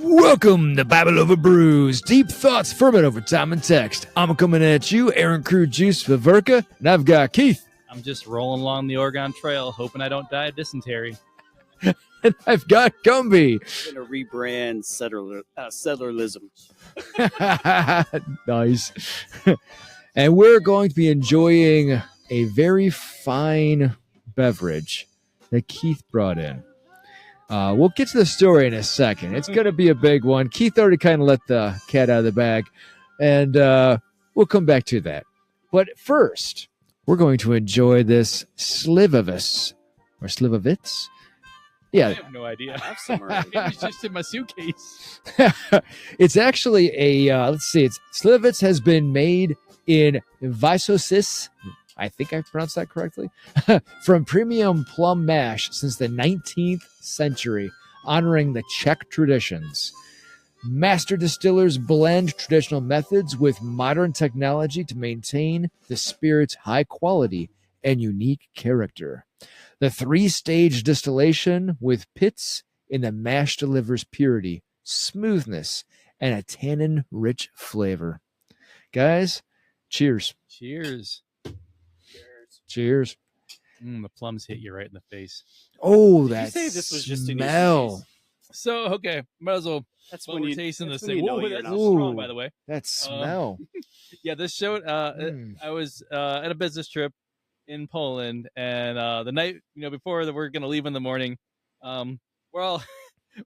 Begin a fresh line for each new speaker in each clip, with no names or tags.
Welcome to Bible over Brews, deep thoughts ferment over time and text. I'm coming at you, Aaron Crew Juice Viverka, and I've got Keith.
I'm just rolling along the Oregon Trail, hoping I don't die of dysentery.
And I've got Gumby.
I'm going to rebrand settlerlism.
Nice. And we're going to be enjoying a very fine beverage that Keith brought in. We'll get to the story in a second. It's going to be a big one. Keith already kind of let the cat out of the bag, and we'll come back to that. But first, we're going to enjoy this Slivovitz, or Slivovitz. Yeah.
I have no idea.
I have some already.
It was just in my suitcase.
It's actually let's see, Slivovitz has been made in Vysosis, I think I pronounced that correctly, from premium plum mash since the 19th century, honoring the Czech traditions. Master distillers blend traditional methods with modern technology to maintain the spirit's high quality and unique character. The three-stage distillation with pits in the mash delivers purity, smoothness, and a tannin-rich flavor. Guys, cheers.
Cheers.
Cheers.
The plums hit you right in the face.
Oh,
Did
that
you say this was just in your
smell.
suitcase?
So, okay, might as well.
That's
While
when
we're
you
tasting
that's
this
when
thing.
you know
Whoa,
you're
that's
not
strong,
Ooh.
by the way.
That smell.
Yeah, this showed. I was at a business trip in Poland, and the night before that we're gonna leave in the morning, we're all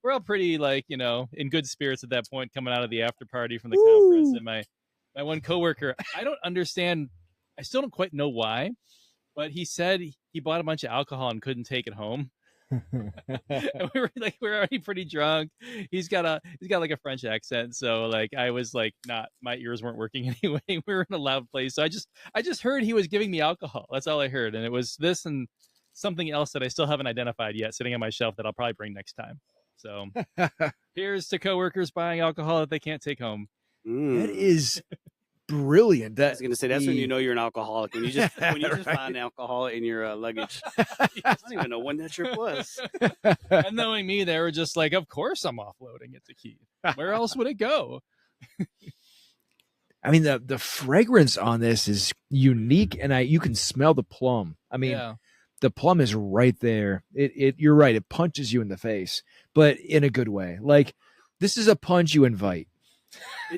we're all pretty in good spirits at that point, coming out of the after party from the conference. And my one coworker, I don't understand. I still don't quite know why, but he said he bought a bunch of alcohol and couldn't take it home. And we were already pretty drunk. He's got like a French accent, so I was not, my ears weren't working anyway. We were in a loud place, so I just heard he was giving me alcohol. That's all I heard, and it was this and something else that I still haven't identified yet, sitting on my shelf that I'll probably bring next time. So here's to coworkers buying alcohol that they can't take home.
That is brilliant.
I was going to say, that's when you know you're an alcoholic. When you just
Right.
find alcohol in your luggage. I don't even know when that trip was.
And knowing me, they were just like, of course I'm offloading it to Keith. Where else would it go?
I mean, the fragrance on this is unique, and you can smell the plum. I mean,
Yeah.
the plum is right there. You're right. It punches you in the face, but in a good way. This is a punch you invite.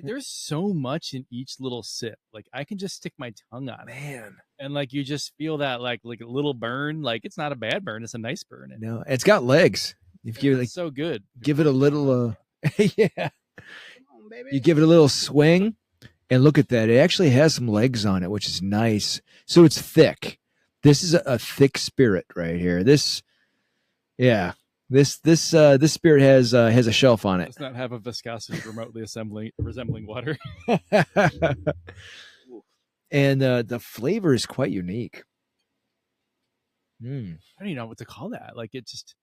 There's so much in each little sip. I can just stick my tongue on it.
Man,
And you just feel that like a little burn. It's not a bad burn, it's a nice burn. And
no, it's got legs. If you
it's so good.
give it a little, yeah,
Come on, baby.
you give it a little swing, and look at that. It actually has some legs on it, which is nice. So it's thick. This is a thick spirit right here. This spirit has a shelf on it.
Does not have a viscosity remotely resembling water.
And the flavor is quite unique.
I don't even know what to call that. It's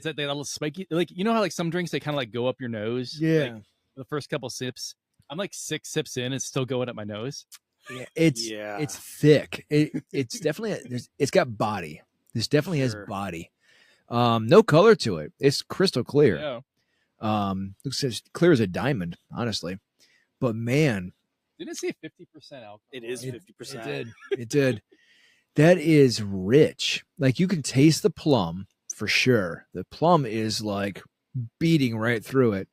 that little spiky. How some drinks they kind of go up your nose.
Yeah.
The first couple sips. I'm 6 sips in, it's still going up my nose.
Yeah, it's
Yeah.
thick. It's definitely it's got body. This definitely has
Sure.
body. No color to it. It's crystal clear.
Yeah.
Looks as clear as a diamond, honestly. But man,
Didn't it say 50% alcohol?
It is 50%.
it did. That is rich. You can taste the plum for sure. The plum is beating right through it.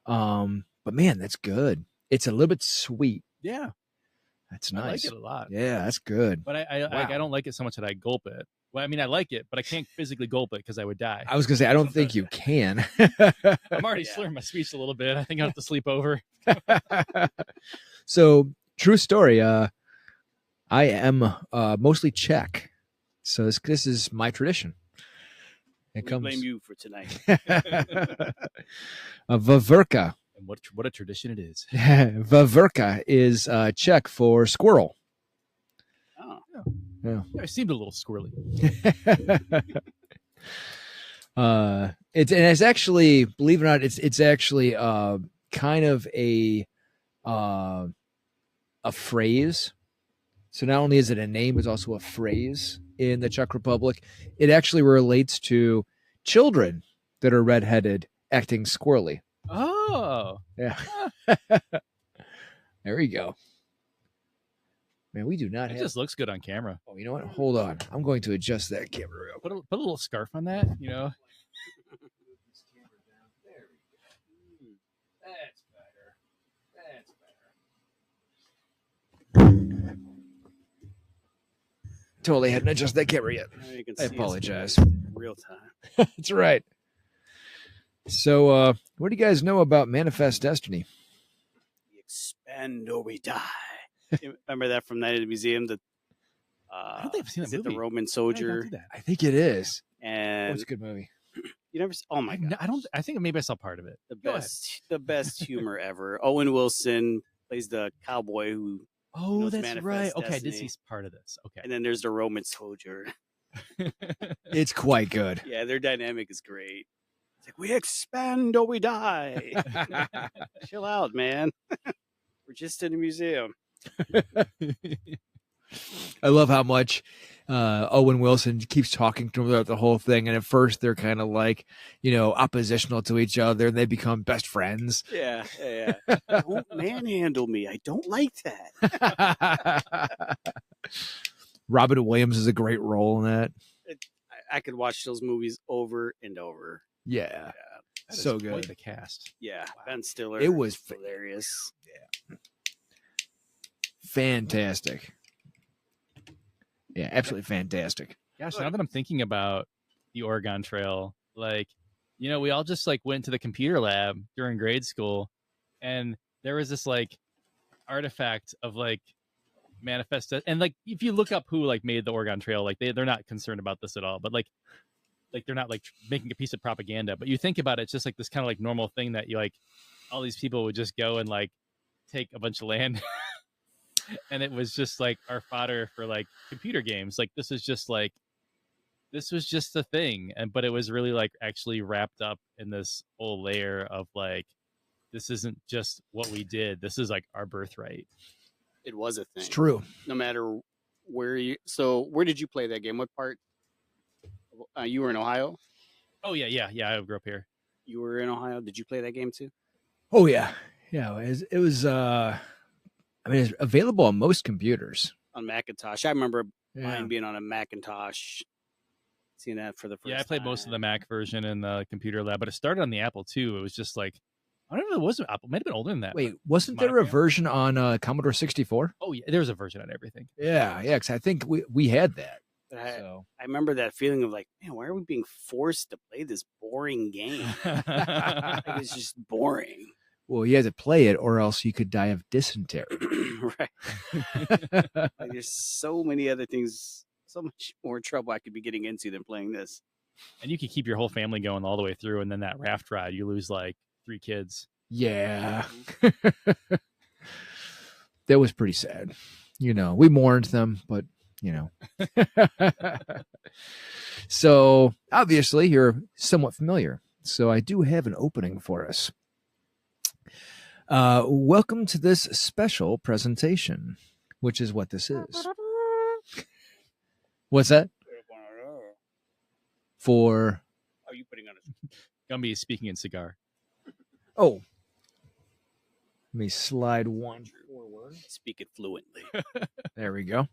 But man, that's good. It's a little bit sweet.
Yeah.
That's
I like
nice.
it a lot.
Yeah, that's good.
But I don't like it so much that I gulp it. Well, I mean, I like it, but I can't physically gulp it because I would die.
I was gonna say I don't think you can.
I'm already
Yeah.
slurring my speech a little bit. I think I have to sleep over.
So true story. I am mostly Czech, so this is my tradition. It
We
comes
blame you for tonight.
a Vaverka.
And what a tradition it is.
Vaverka is Czech for squirrel.
Oh.
Yeah.
I seemed a little squirrely.
It's actually, believe it or not, it's actually kind of a phrase. So not only is it a name, it's also a phrase in the Czech Republic. It actually relates to children that are redheaded acting squirrely.
Oh,
Yeah. There you go. Man, we do not
it
have.
just looks good on camera.
Oh, you know what? Hold on. I'm going to adjust that camera real quick.
Put a little scarf on that, you know.
That's better. Totally hadn't adjusted that camera yet.
Now you can
I
see us
apologize.
in real time.
That's right. So, what do you guys know about Manifest Destiny?
We expand or we die. You remember that from Night at the Museum?
I don't think I've seen
is
that
it the
movie.
Roman
How did I
soldier?
not do that?
I think it is. Oh,
And
it's a good movie.
you never. Oh my god!
I don't. I think maybe I saw part of it.
The best humor ever. Owen Wilson plays the cowboy who,
Oh,
knows
that's
Manifest
right. Okay, I did
Destiny.
see part of this. Okay.
and then there's the Roman soldier.
It's quite good.
Yeah, their dynamic is great. It's like we expand or we die. Chill out, man. We're just in a museum.
I love how much Owen Wilson keeps talking to him about the whole thing. And at first, they're kind of like, oppositional to each other, and they become best friends.
Yeah. Don't manhandle me. I don't like that.
Robin Williams is a great role in that.
I could watch those movies over and over.
Yeah.
That is
So
quite
good.
the cast.
Yeah, Ben Stiller.
It was
hilarious.
Fantastic. Yeah, absolutely fantastic.
Gosh, now that I'm thinking about the Oregon Trail, like, we all just like went to the computer lab during grade school, and there was this like artifact of like manifest, and like if you look up who like made the Oregon Trail, like they're not concerned about this at all, but like they're not like making a piece of propaganda. But you think about it, it's just like this kind of like normal thing that you like all these people would just go and like take a bunch of land. And it was just like our fodder for like computer games. Like this was just a thing. But it was really like actually wrapped up in this whole layer of like, this isn't just what we did. This is like our birthright.
It was a thing.
It's true.
No matter where where did you play that game? What part? You were in Ohio?
Oh yeah. I grew up here.
You were in Ohio. Did you play that game too?
Oh, yeah. Yeah. It was it's available on most computers.
On Macintosh. I remember
Yeah.
mine being on a Macintosh. Seeing that for the first
Yeah, I played most of the Mac version in the computer lab, but it started on the Apple too. It was just like, I don't know if it was Apple. It might have been older than that.
Wait,
but
wasn't there a
Monogram?
version on Commodore 64?
Oh yeah, there was a version on everything.
Yeah, because I think we had that.
But
So
I remember that feeling of like, man, why are we being forced to play this boring game? Like, it's just boring.
well, you had to play it, or else you could die of dysentery.
Right. Like, there's so many other things, so much more trouble I could be getting into than playing this.
And you could keep your whole family going all the way through, and then that raft ride, you lose like 3 kids.
Yeah, that was pretty sad. We mourned them, but So obviously you're somewhat familiar. So I do have an opening for us. Welcome to this special presentation, which is what this is. What's that? For
Are you putting on a
Gumby is speaking in cigar.
let me slide one forward.
speak it fluently?
There we go.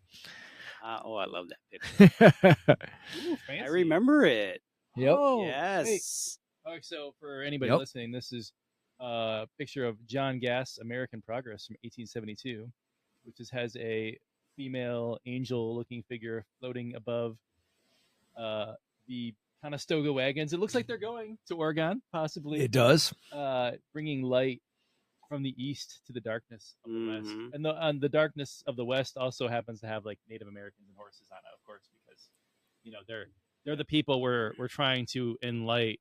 I love that picture.
Ooh,
I
fancy.
remember it.
Yep.
Oh,
Yes.
All right, so for anybody
Yep.
listening, this is a picture of John Gass' American Progress from 1872, which has a female angel-looking figure floating above the Conestoga wagons. It looks like they're going to Oregon, possibly.
It does.
Bringing light from the east to the darkness of the west.
Mhm.
And the darkness of the west also happens to have like Native Americans and horses on it, of course, because they're the people we're trying to enlight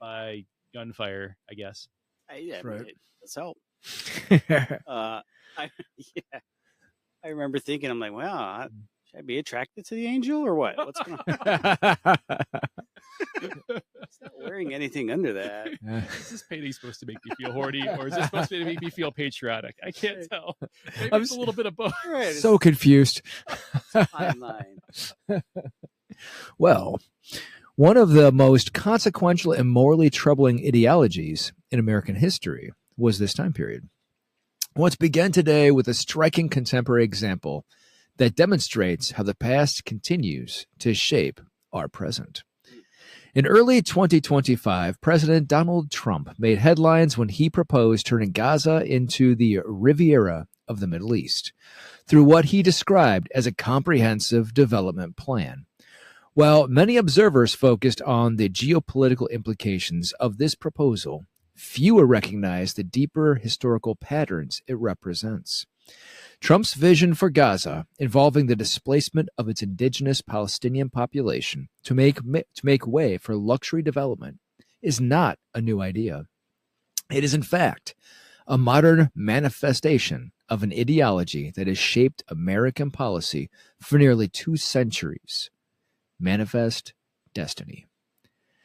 by gunfire, I guess.
Yeah,
Right.
it does help. I remember thinking, I'm like, wow, should I be attracted to the angel or what? What's going on? It's not wearing anything under that.
Is this painting supposed to make me feel horny, or is this supposed to make me feel patriotic? I can't tell. Maybe
I'm
it's a little bit of both.
Right,
So confused.
it's a fine line.
Well, One of the most consequential and morally troubling ideologies in American history was this time period. Let's begin today with a striking contemporary example that demonstrates how the past continues to shape our present. In early 2025, President Donald Trump made headlines when he proposed turning Gaza into the Riviera of the Middle East through what he described as a comprehensive development plan. While many observers focused on the geopolitical implications of this proposal, fewer recognized the deeper historical patterns it represents. Trump's vision for Gaza, involving the displacement of its indigenous Palestinian population to make way for luxury development, is not a new idea. It is, in fact, a modern manifestation of an ideology that has shaped American policy for nearly 2 centuries. Manifest destiny.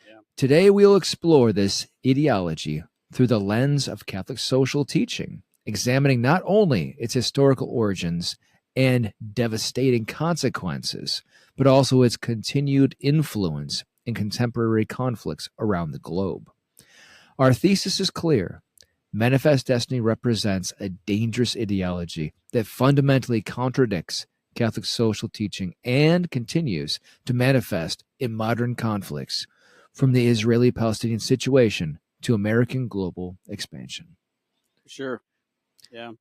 Yeah. Today, we'll explore this ideology through the lens of Catholic social teaching, examining not only its historical origins and devastating consequences, but also its continued influence in contemporary conflicts around the globe. Our thesis is clear. Manifest destiny represents a dangerous ideology that fundamentally contradicts Catholic social teaching and continues to manifest in modern conflicts, from the Israeli-Palestinian situation to American global expansion.
Sure. Yeah.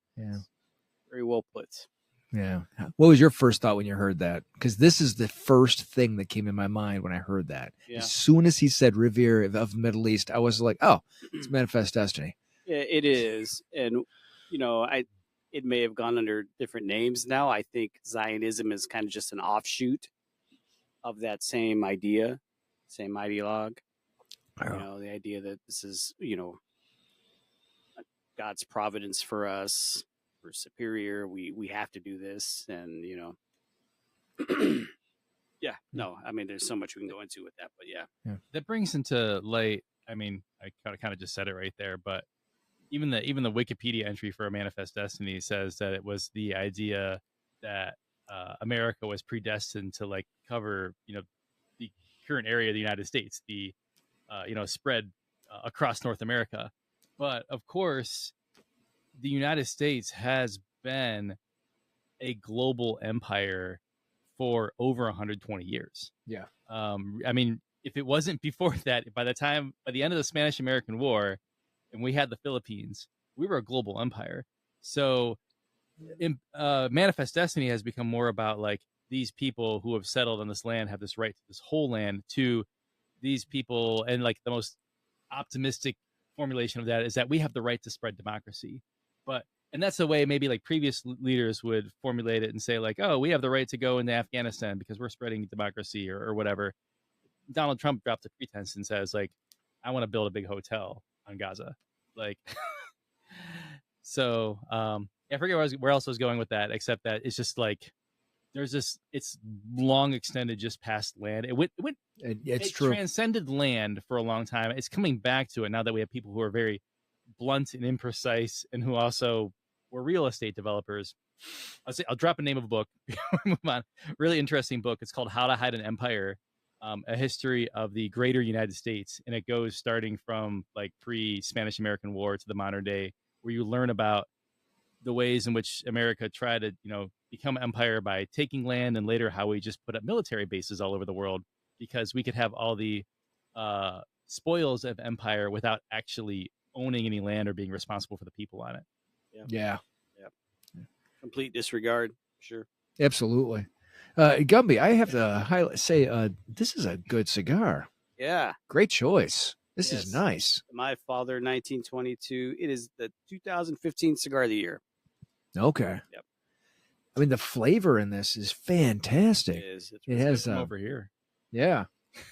Very well put.
Yeah. What was your first thought when you heard that? Because this is the first thing that came in my mind when I heard that. Yeah. As soon as he said Riviera of the Middle East, I was like, oh, it's manifest destiny.
It is. And, it may have gone under different names now. I think Zionism is kind of just an offshoot of that same idea, same ideologue. The idea that this is, God's providence for us. We're superior. We have to do this. And, there's so much we can go into with that, but yeah.
That brings into light, I kind of just said it right there, but even the Wikipedia entry for A Manifest Destiny says that it was the idea that America was predestined to cover, the current area of the United States, the, spread across North America. But of course, the United States has been a global empire for over 120 years.
Yeah.
If it wasn't before that, by the end of the Spanish-American War, and we had the Philippines, we were a global empire. So Manifest Destiny has become more about these people who have settled on this land have this right to this whole land, to these people. And the most optimistic formulation of that is that we have the right to spread democracy. And that's the way maybe previous leaders would formulate it and say oh, we have the right to go into Afghanistan because we're spreading democracy or whatever. Donald Trump dropped a pretense and says I want to build a big hotel on Gaza. So I forget where else I was going with that, except that it's just there's this, it's long extended just past land. It transcended land for a long time. It's coming back to it now that we have people who are very blunt and imprecise and who also were real estate developers. I'll drop a name of a book before we move on. Really interesting book. It's called How to Hide an Empire, a history of the greater United States. And it goes starting from pre-Spanish American War to the modern day, where you learn about the ways in which America tried to, become an empire by taking land, and later how we just put up military bases all over the world because we could have all the spoils of empire without actually owning any land or being responsible for the people on it.
Yeah.
Complete disregard. Sure.
Absolutely. Gumby, I have to say this is a good cigar.
Yeah.
Great choice. This is nice.
My Father, 1922. It is the 2015 cigar of the year.
Okay.
Yep.
The flavor in this is fantastic.
It is.
It has
over here.
Yeah.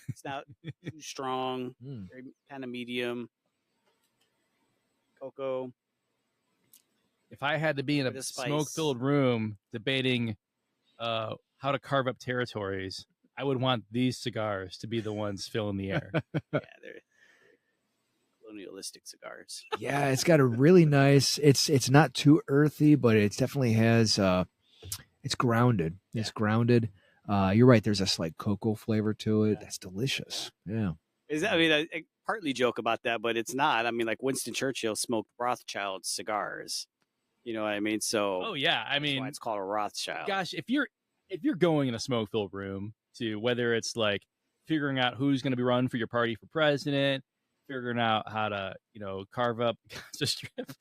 It's not too strong. Very kind of medium. Cocoa.
If I had to be in a smoke-filled room debating how to carve up territories, I would want these cigars to be the ones filling the air.
Yeah, they're colonialistic cigars.
Yeah, it's got a really nice. It's not too earthy, but it definitely has. It's grounded.
Yeah.
It's grounded. You're right. There's a slight cocoa flavor to it. That's delicious. Yeah.
I mean, I partly joke about that, but it's not. I mean, like Winston Churchill smoked Rothschild cigars. You know what I mean? So,
oh yeah, I
that's
mean,
why it's called a Rothschild.
gosh, if you're going in a smoke filled room to whether it's like figuring out who's going to be running for your party for president, figuring out how to carve up Gaza Strip,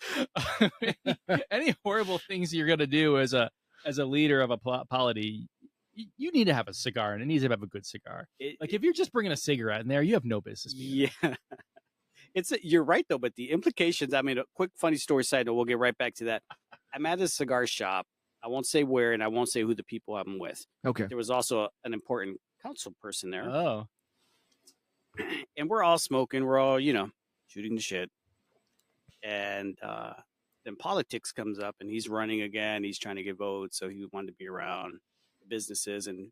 any horrible things you're going to do as a leader of a polity, you need to have a cigar, and it needs to have a good cigar. If you're just bringing a cigarette in there, you have no business.
Yeah. You're right though, but the implications. I mean, a quick funny story side note. We'll get right back to that. I'm at a cigar shop. I won't say where, and I won't say who the people I'm with.
Okay.
There was also an important council person there.
Oh.
And we're all smoking. We're all shooting the shit. And then politics comes up, and he's running again. He's trying to get votes, so he wanted to be around businesses and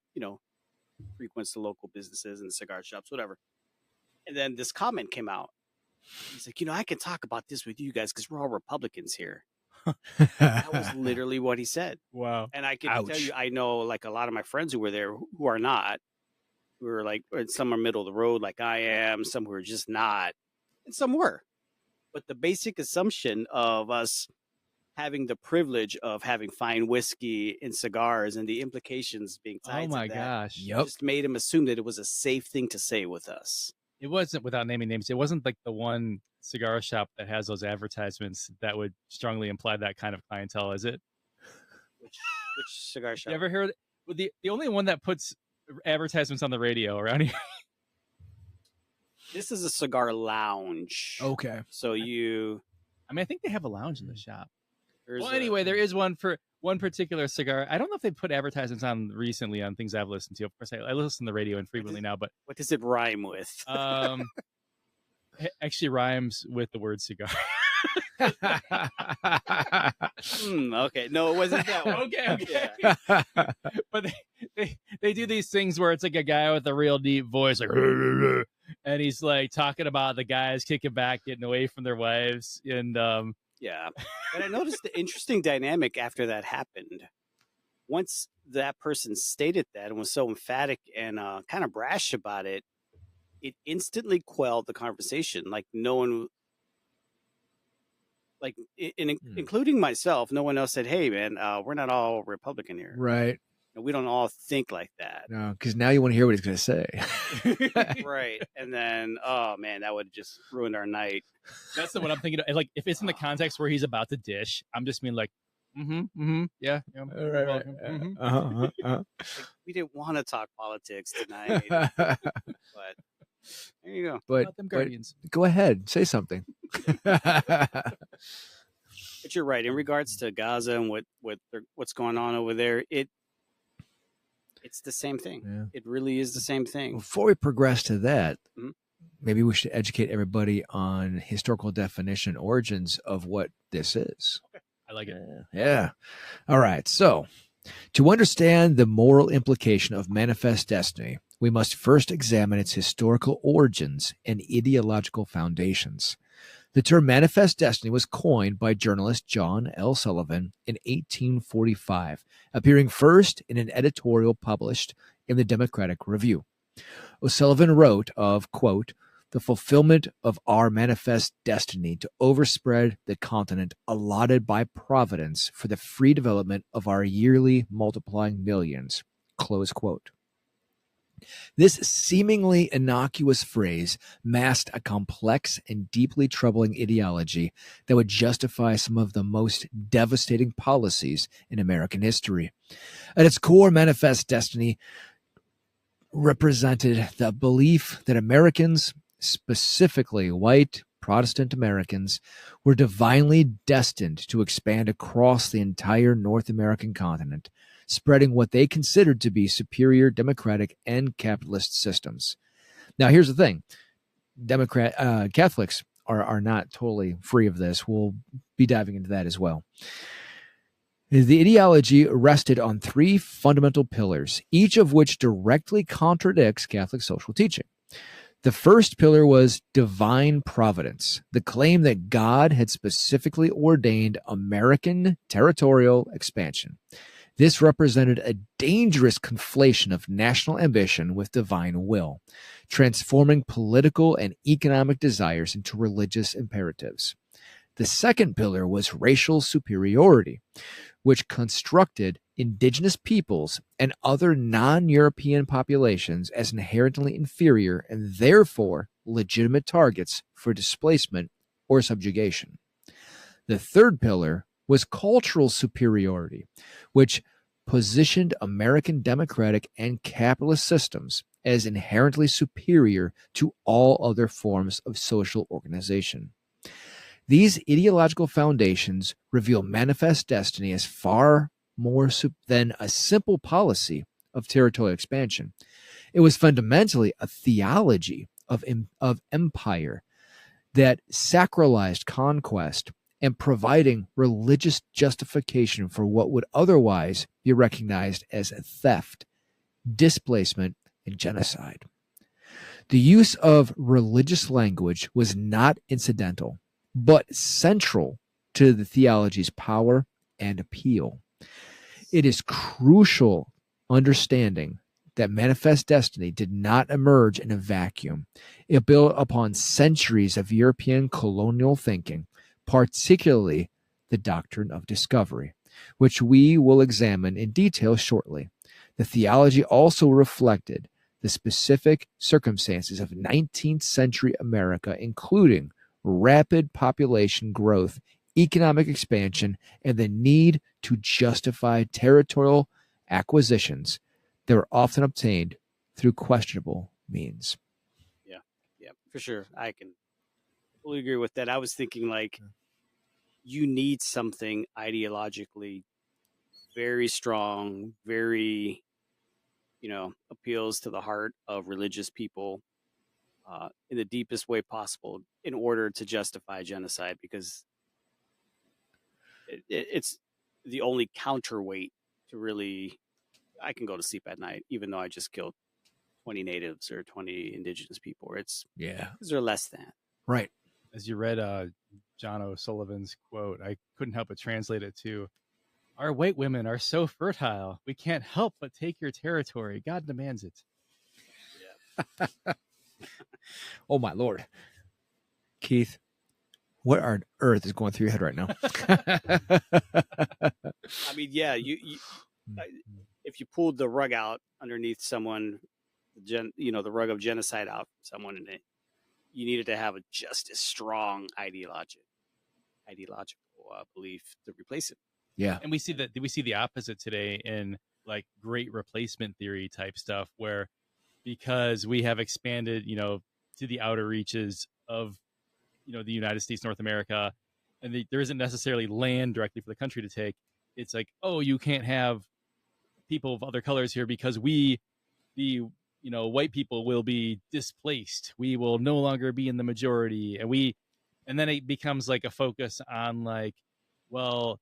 frequents the local businesses and cigar shops, whatever. And then this comment came out. He's like, I can talk about this with you guys because we're all Republicans here. That was literally what he said.
Wow.
And I can tell you, I know like a lot of my friends who were there who are not, who are like, some are middle of the road like I am, some who are just not, and some were. But the basic assumption of us having the privilege of having fine whiskey and cigars and the implications being tied to that
gosh.
just made him assume that it was a safe thing to say with us.
It wasn't, without naming names, it wasn't like the one cigar shop that has those advertisements that would strongly imply that kind of clientele, is it?
Which cigar shop?
You ever heard the only one that puts advertisements on the radio around here?
This is a cigar lounge.
Okay.
So
I think they have a lounge in the shop. Anyway, there is one for one particular cigar. I don't know if they put advertisements on recently on things I've listened to. Of course, I listen to the radio infrequently now, but
what does it rhyme with?
It actually rhymes with the word cigar.
Okay, no, it wasn't that one.
Okay. Yeah. But they do these things where it's like a guy with a real deep voice, like, and he's like talking about the guys kicking back, getting away from their wives, and
yeah. But I noticed the interesting dynamic after that happened. Once that person stated that and was so emphatic and kind of brash about it, it instantly quelled the conversation. Like no one, like including myself, no one else said, "Hey, man, we're not all Republican here,
Right?
And we don't all think like that."
No, because now you want to hear what he's going to say.
Right. And then, oh man, that would have just ruined our night.
That's the one I'm thinking of. Like if it's in the context where he's about to dish, I'm just being like, yeah.
Right.
Like, we didn't want to talk politics tonight, but there you go.
But
them Guardians.
Go ahead, say something.
But you're right in regards to Gaza and what's going on over there. It's the same thing. Yeah. It really is the same thing.
Before we progress to that, maybe we should educate everybody on historical definition, origins of what this is.
Okay. I like it.
Yeah. All right. So, to understand the moral implication of manifest destiny, we must first examine its historical origins and ideological foundations. The term manifest destiny was coined by journalist John L. Sullivan in 1845, appearing first in an editorial published in the Democratic Review. O'Sullivan wrote of, quote, the fulfillment of our manifest destiny to overspread the continent allotted by Providence for the free development of our yearly multiplying millions, close quote. This seemingly innocuous phrase masked a complex and deeply troubling ideology that would justify some of the most devastating policies in American history. At its core, manifest destiny represented the belief that Americans, specifically white Protestant Americans, were divinely destined to expand across the entire North American continent, spreading what they considered to be superior democratic and capitalist systems. Now, here's the thing. Catholics are not totally free of this. We'll be diving into that as well. The ideology rested on three fundamental pillars, each of which directly contradicts Catholic social teaching. The first pillar was divine providence, the claim that God had specifically ordained American territorial expansion. This represented a dangerous conflation of national ambition with divine will, transforming political and economic desires into religious imperatives. The second pillar was racial superiority, which constructed indigenous peoples and other non-European populations as inherently inferior and therefore legitimate targets for displacement or subjugation. The third pillar was cultural superiority, which positioned American democratic and capitalist systems as inherently superior to all other forms of social organization. These ideological foundations reveal manifest destiny as far more than a simple policy of territorial expansion. It was fundamentally a theology of empire that sacralized conquest and providing religious justification for what would otherwise be recognized as theft, displacement, and genocide. The use of religious language was not incidental, but central to the theology's power and appeal. It is crucial understanding that manifest destiny did not emerge in a vacuum. It built upon centuries of European colonial thinking, particularly the doctrine of discovery, which we will examine in detail shortly. The theology also reflected the specific circumstances of 19th century America, including rapid population growth, economic expansion, and the need to justify territorial acquisitions that were often obtained through questionable means.
Yeah, for sure. I can fully agree with that. I was thinking like you need something ideologically very strong, very, appeals to the heart of religious people in the deepest way possible in order to justify genocide, because it's the only counterweight to really, I can go to sleep at night, even though I just killed 20 natives or 20 indigenous people. It's because they're less than.
Right.
As you read John O'Sullivan's quote, I couldn't help but translate it to, "Our white women are so fertile, we can't help but take your territory. God demands it."
Yeah.
Oh, my Lord. Keith, what on earth is going through your head right now?
I mean, yeah, you if you pulled the rug out underneath someone, the rug of genocide out from someone, and you needed to have just as strong ideological belief to replace it.
Yeah.
And we see the opposite today in like great replacement theory type stuff, where because we have expanded, to the outer reaches of, the United States, North America, and there isn't necessarily land directly for the country to take. It's like, oh, you can't have people of other colors here because the white people will be displaced. We will no longer be in the majority. And then it becomes like a focus on like, well,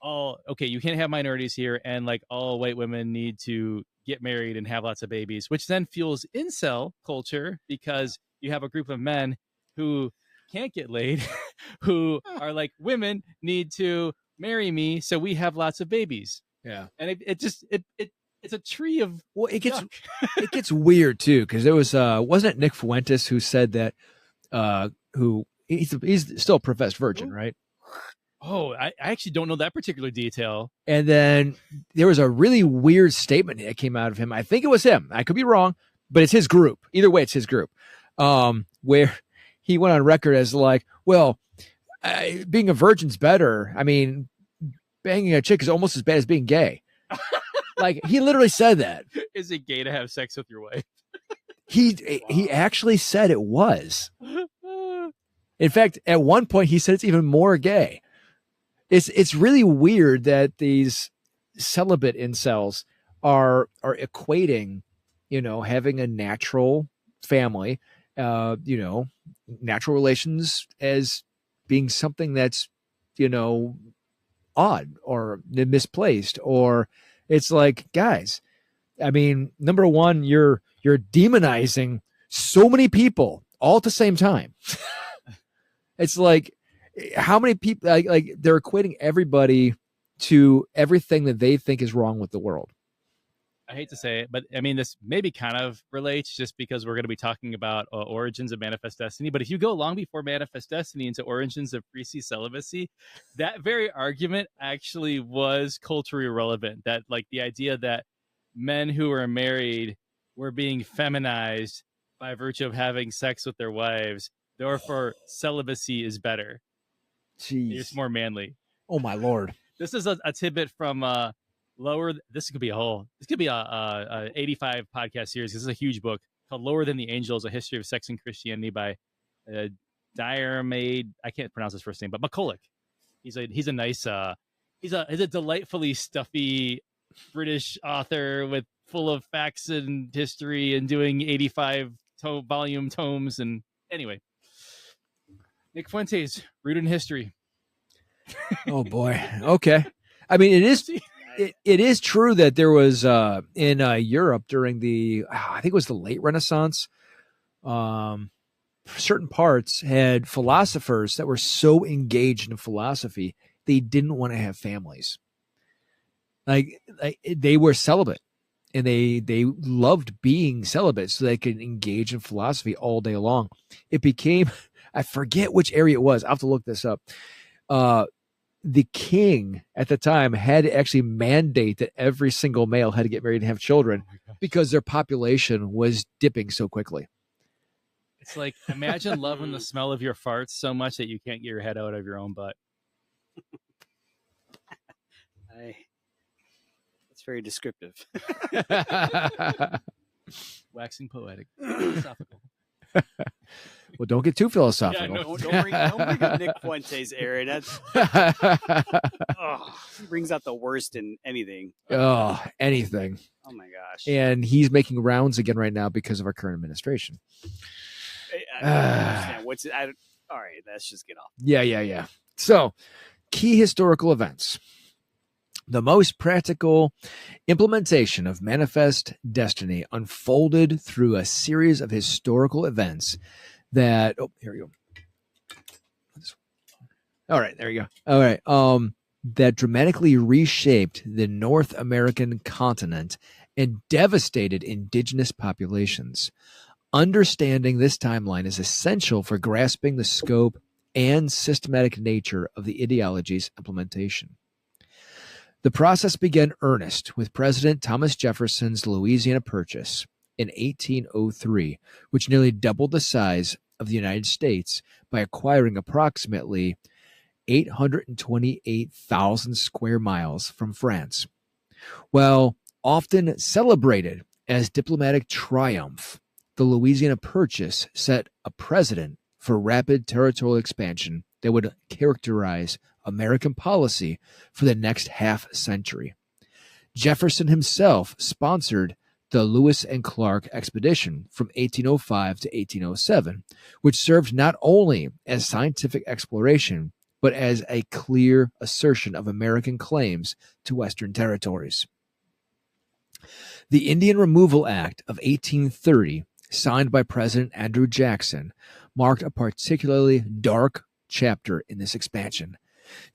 you can't have minorities here, and like all white women need to get married and have lots of babies, which then fuels incel culture because you have a group of men who can't get laid, who are like, women need to marry me so we have lots of babies.
Yeah.
And it's a tree of
it gets weird too, because there was wasn't it Nick Fuentes who said that he's still a professed virgin, right?
Oh, I actually don't know that particular detail.
And then there was a really weird statement that came out of him. I think it was him. I could be wrong, but it's his group. Either way, it's his group. Where he went on record as like, well, being a virgin's better. I mean, banging a chick is almost as bad as being gay. Like, he literally said that.
Is it gay to have sex with your wife?
He actually said it was. In fact, at one point, he said it's even more gay. It's really weird that these celibate incels are equating, having a natural family, natural relations as being something that's, odd or misplaced, or it's like, guys, I mean, number one, you're demonizing so many people all at the same time. It's like, how many people like they're equating everybody to everything that they think is wrong with the world.
I hate to say it, but I mean, this maybe kind of relates just because we're going to be talking about origins of Manifest Destiny. But if you go long before Manifest Destiny into origins of priestly celibacy, that very argument actually was culturally relevant. That like the idea that men who were married were being feminized by virtue of having sex with their wives. Therefore, celibacy is better.
Jeez.
It's more manly.
Oh, my Lord.
This is a tidbit from Lower. This could be a 85 podcast series. This is a huge book called Lower Than the Angels: A History of Sex and Christianity by Diarmaid. I can't pronounce his first name, but McCulloch. He's a nice he's a delightfully stuffy British author with full of facts and history and doing 85 volume tomes. And anyway, Nick Fuentes, Rooted in History.
Oh boy. Okay. I mean, it is true that there was in Europe during I think it was the late Renaissance, certain parts had philosophers that were so engaged in philosophy they didn't want to have families. Like they were celibate, and they loved being celibate so they could engage in philosophy all day long. It became, I forget which area it was. I'll have to look this up. The king at the time had to actually mandate that every single male had to get married and have children because their population was dipping so quickly.
It's like, imagine loving the smell of your farts so much that you can't get your head out of your own butt.
That's very descriptive.
Waxing poetic. Philosophical.
Well, don't get too philosophical.
Yeah, don't bring up Nick Fuentes, Aaron. That's he brings out the worst in anything.
Oh, anything.
Oh my gosh.
And he's making rounds again right now because of our current administration.
I don't understand. All right, let's just get off.
Yeah. So, key historical events. The most practical implementation of Manifest Destiny unfolded through a series of historical events that, here we go. All right, there you go. All right. That dramatically reshaped the North American continent and devastated indigenous populations. Understanding this timeline is essential for grasping the scope and systematic nature of the ideology's implementation. The process began earnest with President Thomas Jefferson's Louisiana Purchase in 1803, which nearly doubled the size of the United States by acquiring approximately 828,000 square miles from France. While often celebrated as diplomatic triumph, the Louisiana Purchase set a precedent for rapid territorial expansion that would characterize American policy for the next half century. Jefferson himself sponsored the Lewis and Clark expedition from 1805 to 1807, which served not only as scientific exploration, but as a clear assertion of American claims to Western territories. The Indian Removal Act of 1830, signed by President Andrew Jackson, marked a particularly dark chapter in this expansion.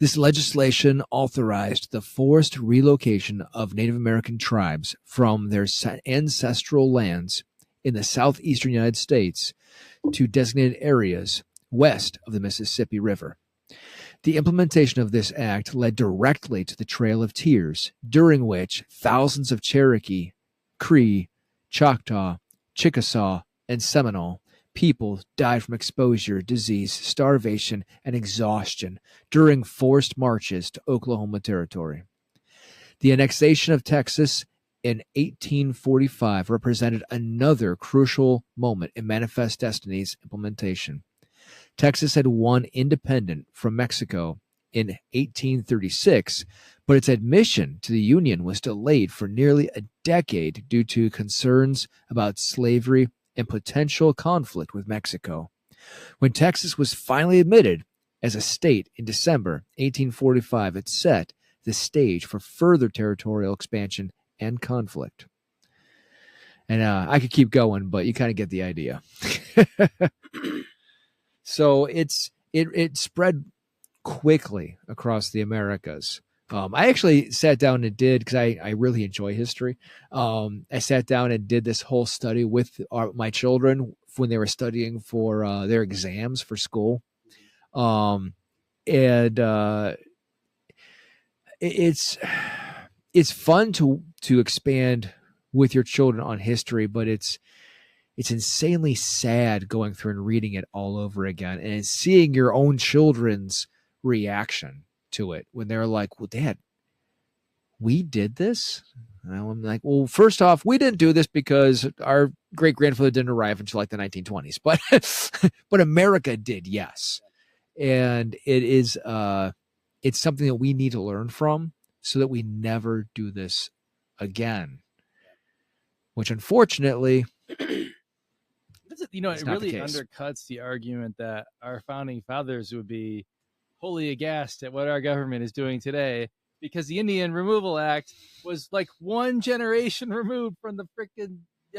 This legislation authorized the forced relocation of Native American tribes from their ancestral lands in the southeastern United States to designated areas west of the Mississippi River. The implementation of this act led directly to the Trail of Tears, during which thousands of Cherokee, Cree, Choctaw, Chickasaw, and Seminole people died from exposure, disease, starvation, and exhaustion during forced marches to Oklahoma Territory. The annexation of Texas in 1845 represented another crucial moment in Manifest Destiny's implementation. Texas had won independence from Mexico in 1836, but its admission to the Union was delayed for nearly a decade due to concerns about slavery and potential conflict with Mexico. When Texas was finally admitted as a state in December 1845, it set the stage for further territorial expansion and conflict. And I could keep going, but you kind of get the idea. So it spread quickly across the Americas, I actually sat down and did, because I really enjoy history. I sat down and did this whole study with my children when they were studying for their exams for school. It's fun to expand with your children on history, but it's insanely sad going through and reading it all over again and seeing your own children's reaction to it when they're like, well, Dad, we did this? And I'm like, well, first off, we didn't do this because our great grandfather didn't arrive until like the 1920s, but America did, yes. And it is it's something that we need to learn from so that we never do this again, which unfortunately,
it really undercuts the argument that our founding fathers would be wholly aghast at what our government is doing today, because the Indian Removal Act was like one generation removed from the freaking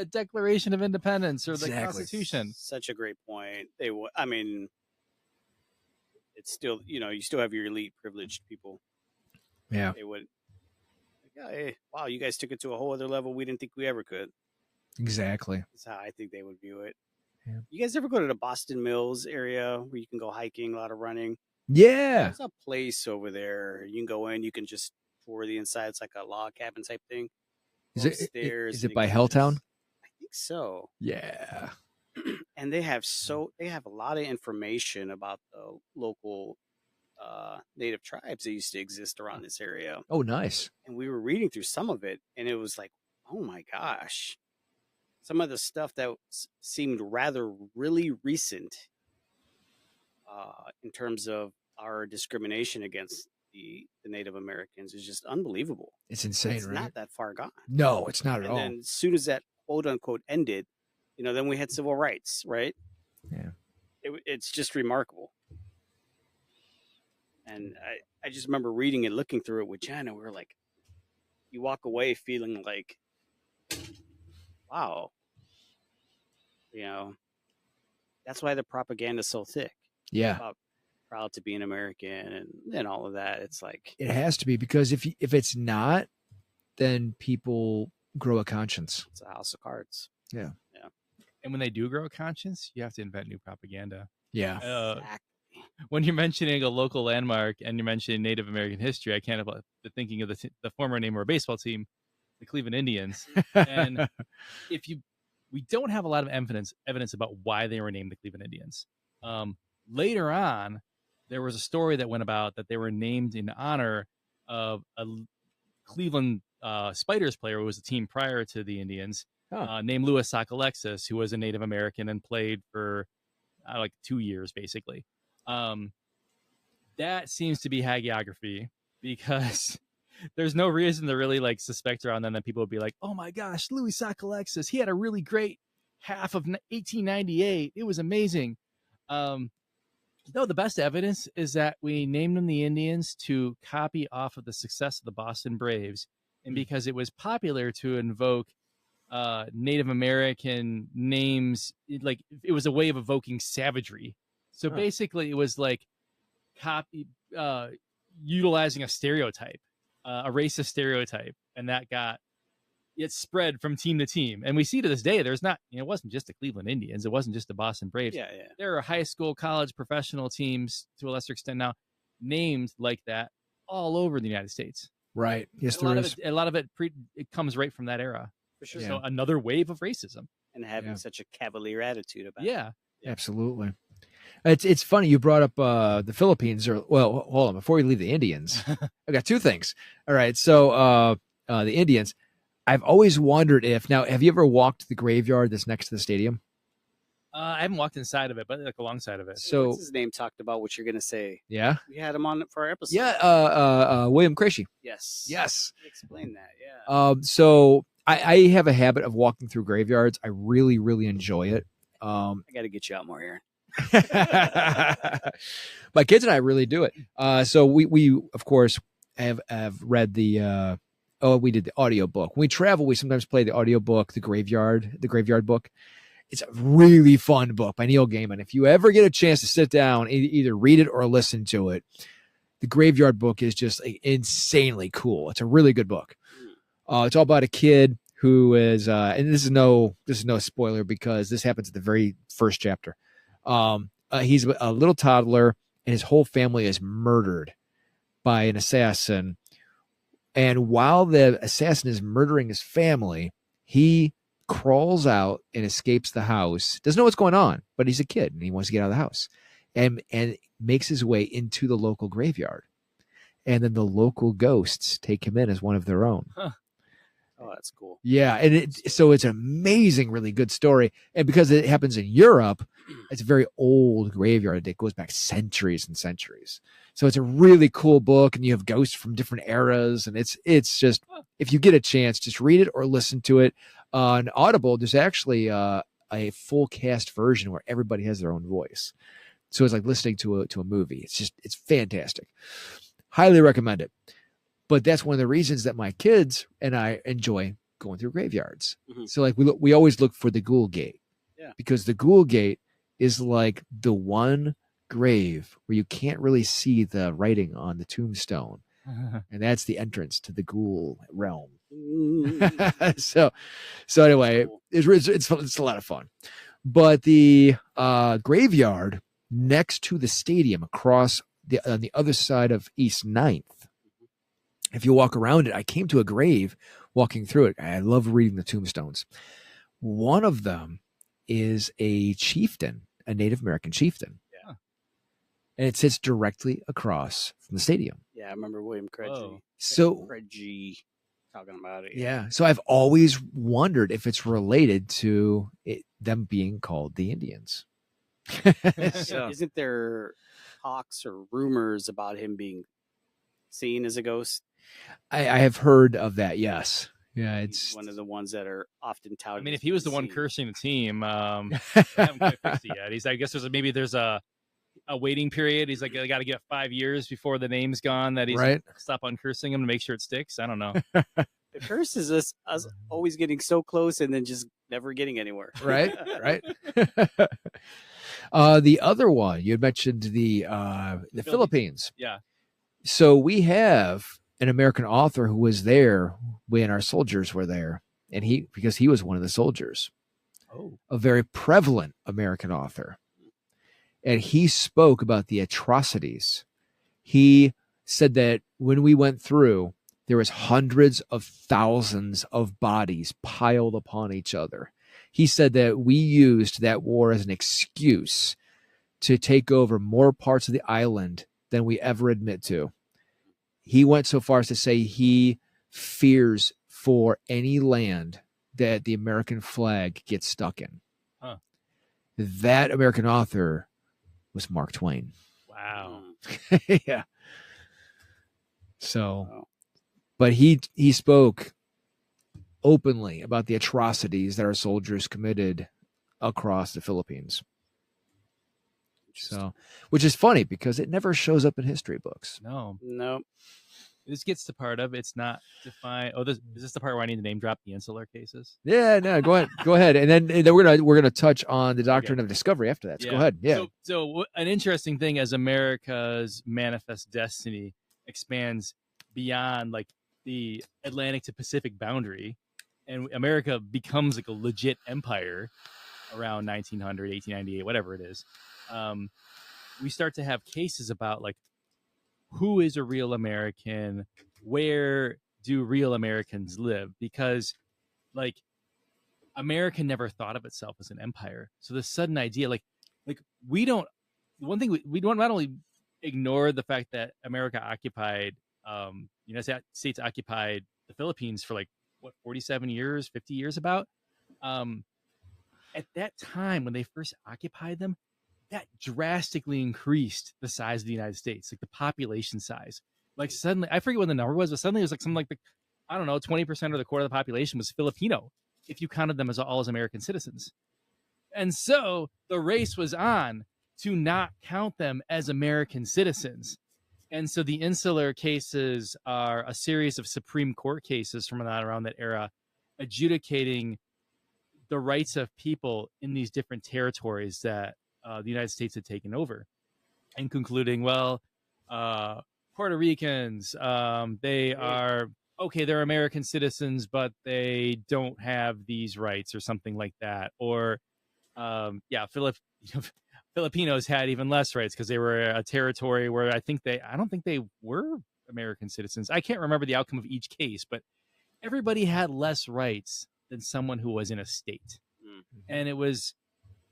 Declaration of Independence or the Constitution.
Such a great point. I mean, it's still, you still have your elite privileged people.
Yeah.
They would, hey, wow, you guys took it to a whole other level we didn't think we ever could.
Exactly.
That's how I think they would view it.
Yeah.
You guys ever go to the Boston Mills area where you can go hiking, a lot of running?
Yeah.
There's a place over there. You can go in, you can just tour the inside. It's like a log cabin type thing.
Is it by Helltown?
I think so.
Yeah.
And they have a lot of information about the local native tribes that used to exist around this area.
Oh, nice.
And we were reading through some of it, and it was like, oh my gosh. Some of the stuff that seemed really recent in terms of our discrimination against the Native Americans is just unbelievable.
It's insane,
it's
right?
not that far gone.
No, it's not at all.
And then as soon as that quote unquote ended, then we had civil rights, right?
Yeah.
It's just remarkable. And I just remember reading it, looking through it with Jen, and we were like, you walk away feeling like, wow, that's why the propaganda is so thick.
Yeah.
About proud to be an American and all of that. It's like,
it has to be, because if it's not, then people grow a conscience.
It's a house of cards.
Yeah.
Yeah.
And when they do grow a conscience, you have to invent new propaganda.
Yeah.
Exactly.
When you're mentioning a local landmark and you're mentioning Native American history, I can't help but thinking of the former name of our baseball team, the Cleveland Indians. And we don't have a lot of evidence about why they were named the Cleveland Indians. Later on, there was a story that went about that they were named in honor of a Cleveland Spiders player who was a team prior to the Indians, named Louis Sockalexis, who was a Native American and played for like 2 years, basically. That seems to be hagiography, because there's no reason to really like suspect around then that people would be like, oh my gosh, Louis Sockalexis, he had a really great half of 1898. It was amazing. No, the best evidence is that we named them the Indians to copy off of the success of the Boston Braves, and because it was popular to invoke Native American names, like it was a way of evoking savagery. So basically, it was like utilizing a stereotype, a racist stereotype, and that it spread from team to team. And we see to this day, there's not, it wasn't just the Cleveland Indians. It wasn't just the Boston Braves.
Yeah.
There are high school, college, professional teams to a lesser extent now named like that all over the United States.
Right. Yes, there is.
A lot of it comes right from that era.
For sure.
So another wave of racism.
And having such a cavalier attitude about it.
Yeah.
Absolutely. It's funny you brought up the Philippines. Well, hold on. Before we leave the Indians, I got two things. All right. So the Indians, I've always wondered have you ever walked the graveyard that's next to the stadium?
I haven't walked inside of it, but like alongside of it.
So
what's his name talked about what you're going to say?
Yeah.
We had him on for our episode.
Yeah. William Crashy.
Yes. Explain that. Yeah.
So I have a habit of walking through graveyards. I really, really enjoy it.
I got to get you out more here.
My kids and I really do it. So we of course have read we did the audio book. When we travel, we sometimes play the audio book, the graveyard book. It's a really fun book by Neil Gaiman. If you ever get a chance to sit down, either read it or listen to it, the graveyard book is just insanely cool. It's a really good book. It's all about a kid who is, and this is no spoiler because this happens at the very first chapter. He's a little toddler, and his whole family is murdered by an assassin. And while the assassin is murdering his family, he crawls out and escapes the house. Doesn't know what's going on, but he's a kid and he wants to get out of the house, and makes his way into the local graveyard. And then the local ghosts take him in as one of their own.
Huh.
Oh, that's cool.
Yeah, and so it's an amazing, really good story. And because it happens in Europe, it's a very old graveyard that goes back centuries and centuries. So it's a really cool book, and you have ghosts from different eras, and it's just, if you get a chance, just read it or listen to it. On Audible, there's actually a full cast version where everybody has their own voice. So it's like listening to a movie. It's fantastic. Highly recommend it. But that's one of the reasons that my kids and I enjoy going through graveyards. Mm-hmm. So like we always look for the Ghoul Gate.
Yeah.
Because the Ghoul Gate is like the one grave where you can't really see the writing on the tombstone. And that's the entrance to the ghoul realm. so anyway, it's a lot of fun. But the graveyard next to the stadium across on the other side of East 9th, if you walk around it, I came to a grave walking through it. I love reading the tombstones. One of them is a chieftain, a Native American chieftain.
Yeah.
And it sits directly across from the stadium.
Yeah, I remember William Craigie. Craigie talking about it.
Yeah. So I've always wondered if it's related to them being called the Indians.
So, isn't there talks or rumors about him being seen as a ghost?
I have heard of that. Yes. Yeah, it's
one of the ones that are often touted.
I mean, if he was the one cursing the team, I haven't quite fixed it yet. I guess there's a waiting period. He's like, I got to get 5 years before the name's gone. That he's stop uncursing him to make sure it sticks. I don't know.
The curse is us always getting so close and then just never getting anywhere.
Right. The other one you had mentioned the Philippines.
Yeah.
So we have an American author who was there when our soldiers were there, and because he was one of the soldiers.
Oh,
a very prevalent American author, and he spoke about the atrocities. He said that when we went through, there was hundreds of thousands of bodies piled upon each other. He said that we used that war as an excuse to take over more parts of the island than we ever admit to. He went so far as to say he fears for any land that the American flag gets stuck in.
Huh.
That American author was Mark Twain.
Wow.
Yeah. So, but he spoke openly about the atrocities that our soldiers committed across the Philippines. So, which is funny because it never shows up in history books.
No.
This
gets the part of it's not defined. Oh, is this the part where I need to name drop the insular cases?
Yeah, no, go ahead, and then we're gonna touch on the doctrine of discovery after that. So go ahead. Yeah.
So an interesting thing as America's manifest destiny expands beyond like the Atlantic to Pacific boundary, and America becomes like a legit empire around 1900, 1898, whatever it is. We start to have cases about like who is a real American, where do real Americans live? Because like America never thought of itself as an empire. So the sudden idea, like we don't, one thing we don't not only ignore the fact that America occupied, United States occupied the Philippines for like what, 47 years, 50 years about. At that time when they first occupied them, that drastically increased the size of the United States, like the population size. Like suddenly, I forget what the number was, but suddenly it was like something like 20% or the quarter of the population was Filipino, if you counted them as all as American citizens. And so the race was on to not count them as American citizens. And so the insular cases are a series of Supreme Court cases from around that era, adjudicating the rights of people in these different territories that the United States had taken over, and concluding, Puerto Ricans, they are okay, they're American citizens, but they don't have these rights or something like that. Or Filipinos had even less rights because they were a territory where I don't think they were American citizens. I can't remember the outcome of each case, but everybody had less rights than someone who was in a state. And it was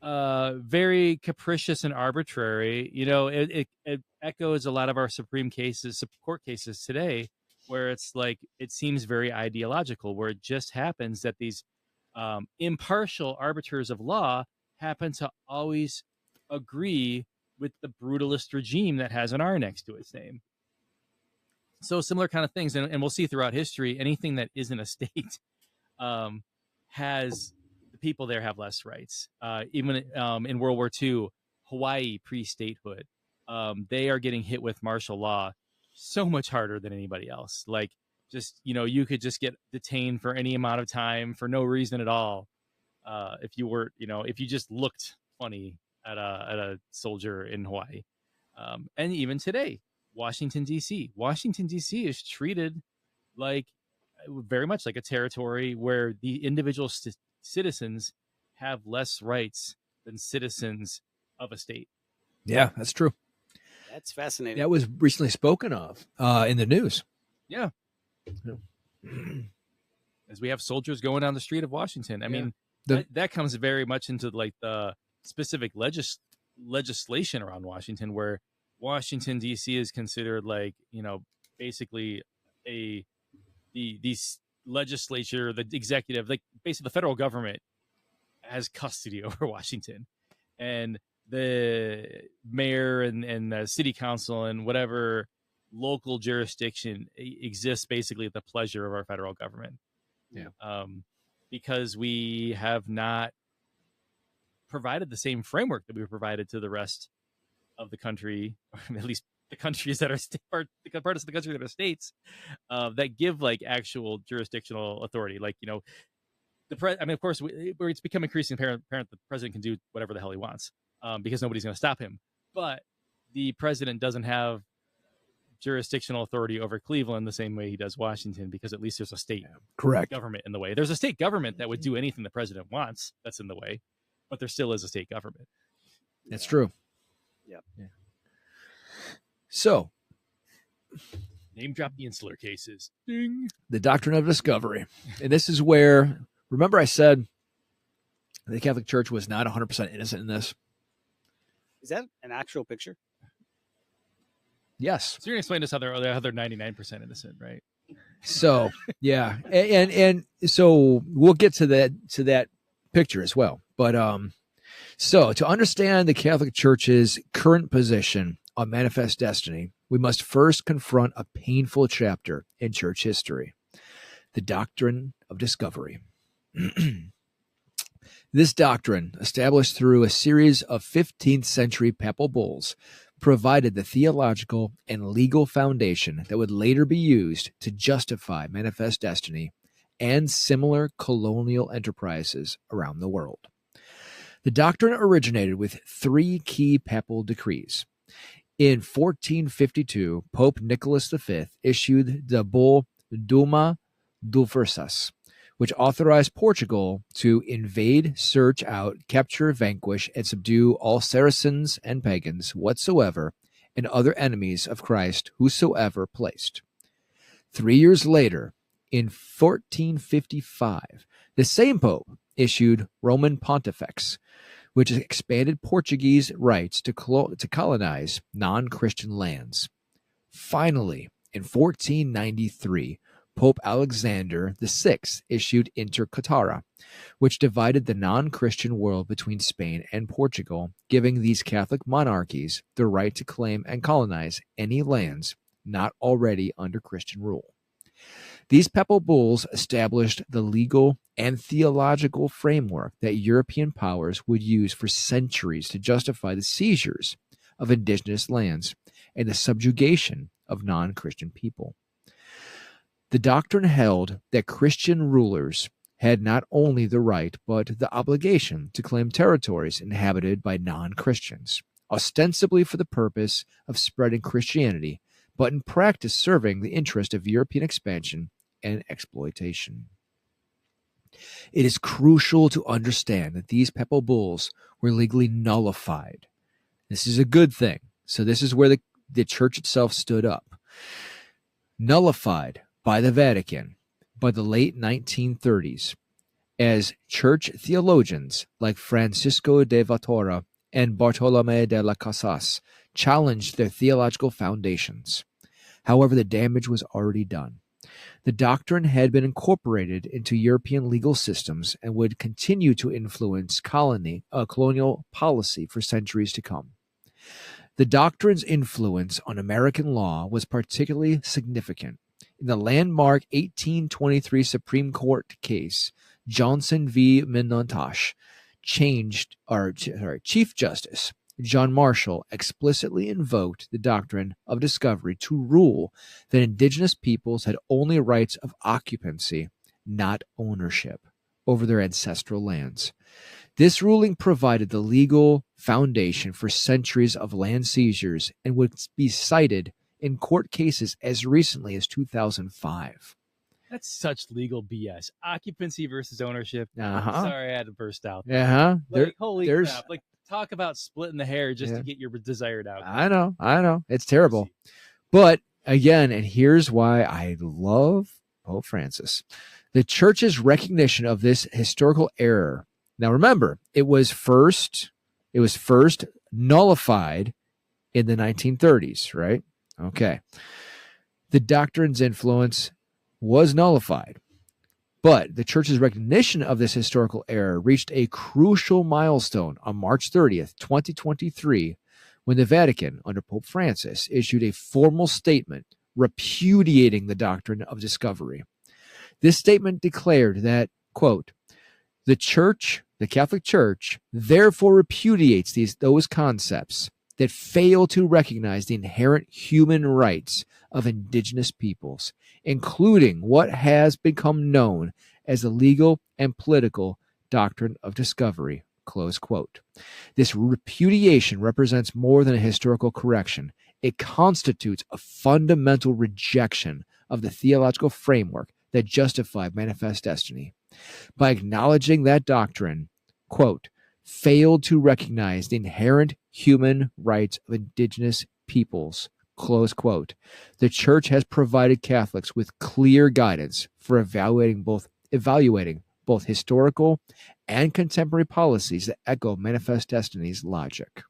very capricious and arbitrary. It echoes a lot of our Supreme Court cases today, where it's like it seems very ideological, where it just happens that these impartial arbiters of law happen to always agree with the brutalist regime that has an R next to its name. So similar kind of things, and we'll see throughout history, anything that isn't a state has the people there have less rights. Even in World War II, Hawaii pre-statehood, they are getting hit with martial law so much harder than anybody else. Like, just, you could just get detained for any amount of time for no reason at all. If you just looked funny at a soldier in Hawaii. And even today, Washington, D.C. Washington, D.C. is treated like very much like a territory where the individual citizens have less rights than citizens of a state.
Yeah, that's true.
That's fascinating.
That was recently spoken of in the news.
Yeah. As we have soldiers going down the street of Washington. I mean, that comes very much into like the specific legislation around Washington, where Washington, D.C. is considered like, basically the legislature, the executive, like basically the federal government has custody over Washington, and the mayor and the city council and whatever local jurisdiction exists basically at the pleasure of our federal government.
Yeah.
Because we have not provided the same framework that we provided to the rest of the country, or at least the countries that are parts of the country that are states, that give like actual jurisdictional authority. Like, of course, it's become increasingly apparent the president can do whatever the hell he wants, because nobody's going to stop him. But the president doesn't have jurisdictional authority over Cleveland the same way he does Washington, because at least there's a state government in the way. There's a state government that would do anything the president wants that's in the way, but there still is a state government.
That's true.
Yep.
Yeah. So,
name drop the insular cases. Ding.
The doctrine of discovery. And this is where, remember I said the Catholic Church was not 100% innocent in this?
Is that an actual picture?
Yes.
So you're going to explain to us how they're 99% innocent, right?
So, yeah. And so we'll get to that picture as well. But so to understand the Catholic Church's current position on manifest destiny, we must first confront a painful chapter in church history, the doctrine of discovery. This doctrine, established through a series of 15th century papal bulls, provided the theological and legal foundation that would later be used to justify manifest destiny and similar colonial enterprises around the world. The doctrine originated with three key papal decrees. In 1452, Pope Nicholas V issued the bull Duma Diversas, which authorized Portugal to invade, search out, capture, vanquish, and subdue all Saracens and pagans whatsoever, and other enemies of Christ whosoever placed. 3 years later, in 1455, the same pope issued Roman Pontifex, which expanded Portuguese rights to colonize non-Christian lands. Finally, in 1493, Pope Alexander VI issued Inter Caetera, which divided the non-Christian world between Spain and Portugal, giving these Catholic monarchies the right to claim and colonize any lands not already under Christian rule. These papal bulls established the legal and theological framework that European powers would use for centuries to justify the seizures of indigenous lands and the subjugation of non-Christian people. The doctrine held that Christian rulers had not only the right but the obligation to claim territories inhabited by non-Christians, ostensibly for the purpose of spreading Christianity, but in practice serving the interest of European expansion and exploitation. It is crucial to understand that these papal bulls were legally nullified. This is a good thing. So this is where the church itself stood up. Nullified by the Vatican by the late 1930s as church theologians like Francisco de Vatora and Bartolomé de las Casas challenged their theological foundations. However, the damage was already done. The doctrine had been incorporated into European legal systems and would continue to influence colonial policy for centuries to come. The doctrine's influence on American law was particularly significant. In the landmark 1823 Supreme Court case, Johnson v. McIntosh, Chief Justice John Marshall explicitly invoked the doctrine of discovery to rule that indigenous peoples had only rights of occupancy, not ownership, over their ancestral lands. This ruling provided the legal foundation for centuries of land seizures and would be cited in court cases as recently as 2005.
That's such legal BS. Occupancy versus ownership.
Uh-huh.
Sorry, I had to burst out.
Uh-huh.
Like, holy crap. Like, talk about splitting the hair just to get your desired outcome.
I know. It's terrible. But again, and here's why I love Pope Francis. The church's recognition of this historical error. Now remember, it was first nullified in the 1930s, right? Okay. The doctrine's influence was nullified, but the church's recognition of this historical error reached a crucial milestone on March 30th, 2023, when the Vatican, under Pope Francis, issued a formal statement repudiating the doctrine of discovery. This statement declared that, quote, the Catholic Church, therefore repudiates those concepts that fail to recognize the inherent human rights of indigenous peoples, including what has become known as the legal and political doctrine of discovery, close quote. This repudiation represents more than a historical correction. It constitutes a fundamental rejection of the theological framework that justified manifest destiny. By acknowledging that doctrine, quote, failed to recognize the inherent human rights of indigenous peoples, close quote, the church has provided Catholics with clear guidance for evaluating both historical and contemporary policies that echo manifest destiny's logic.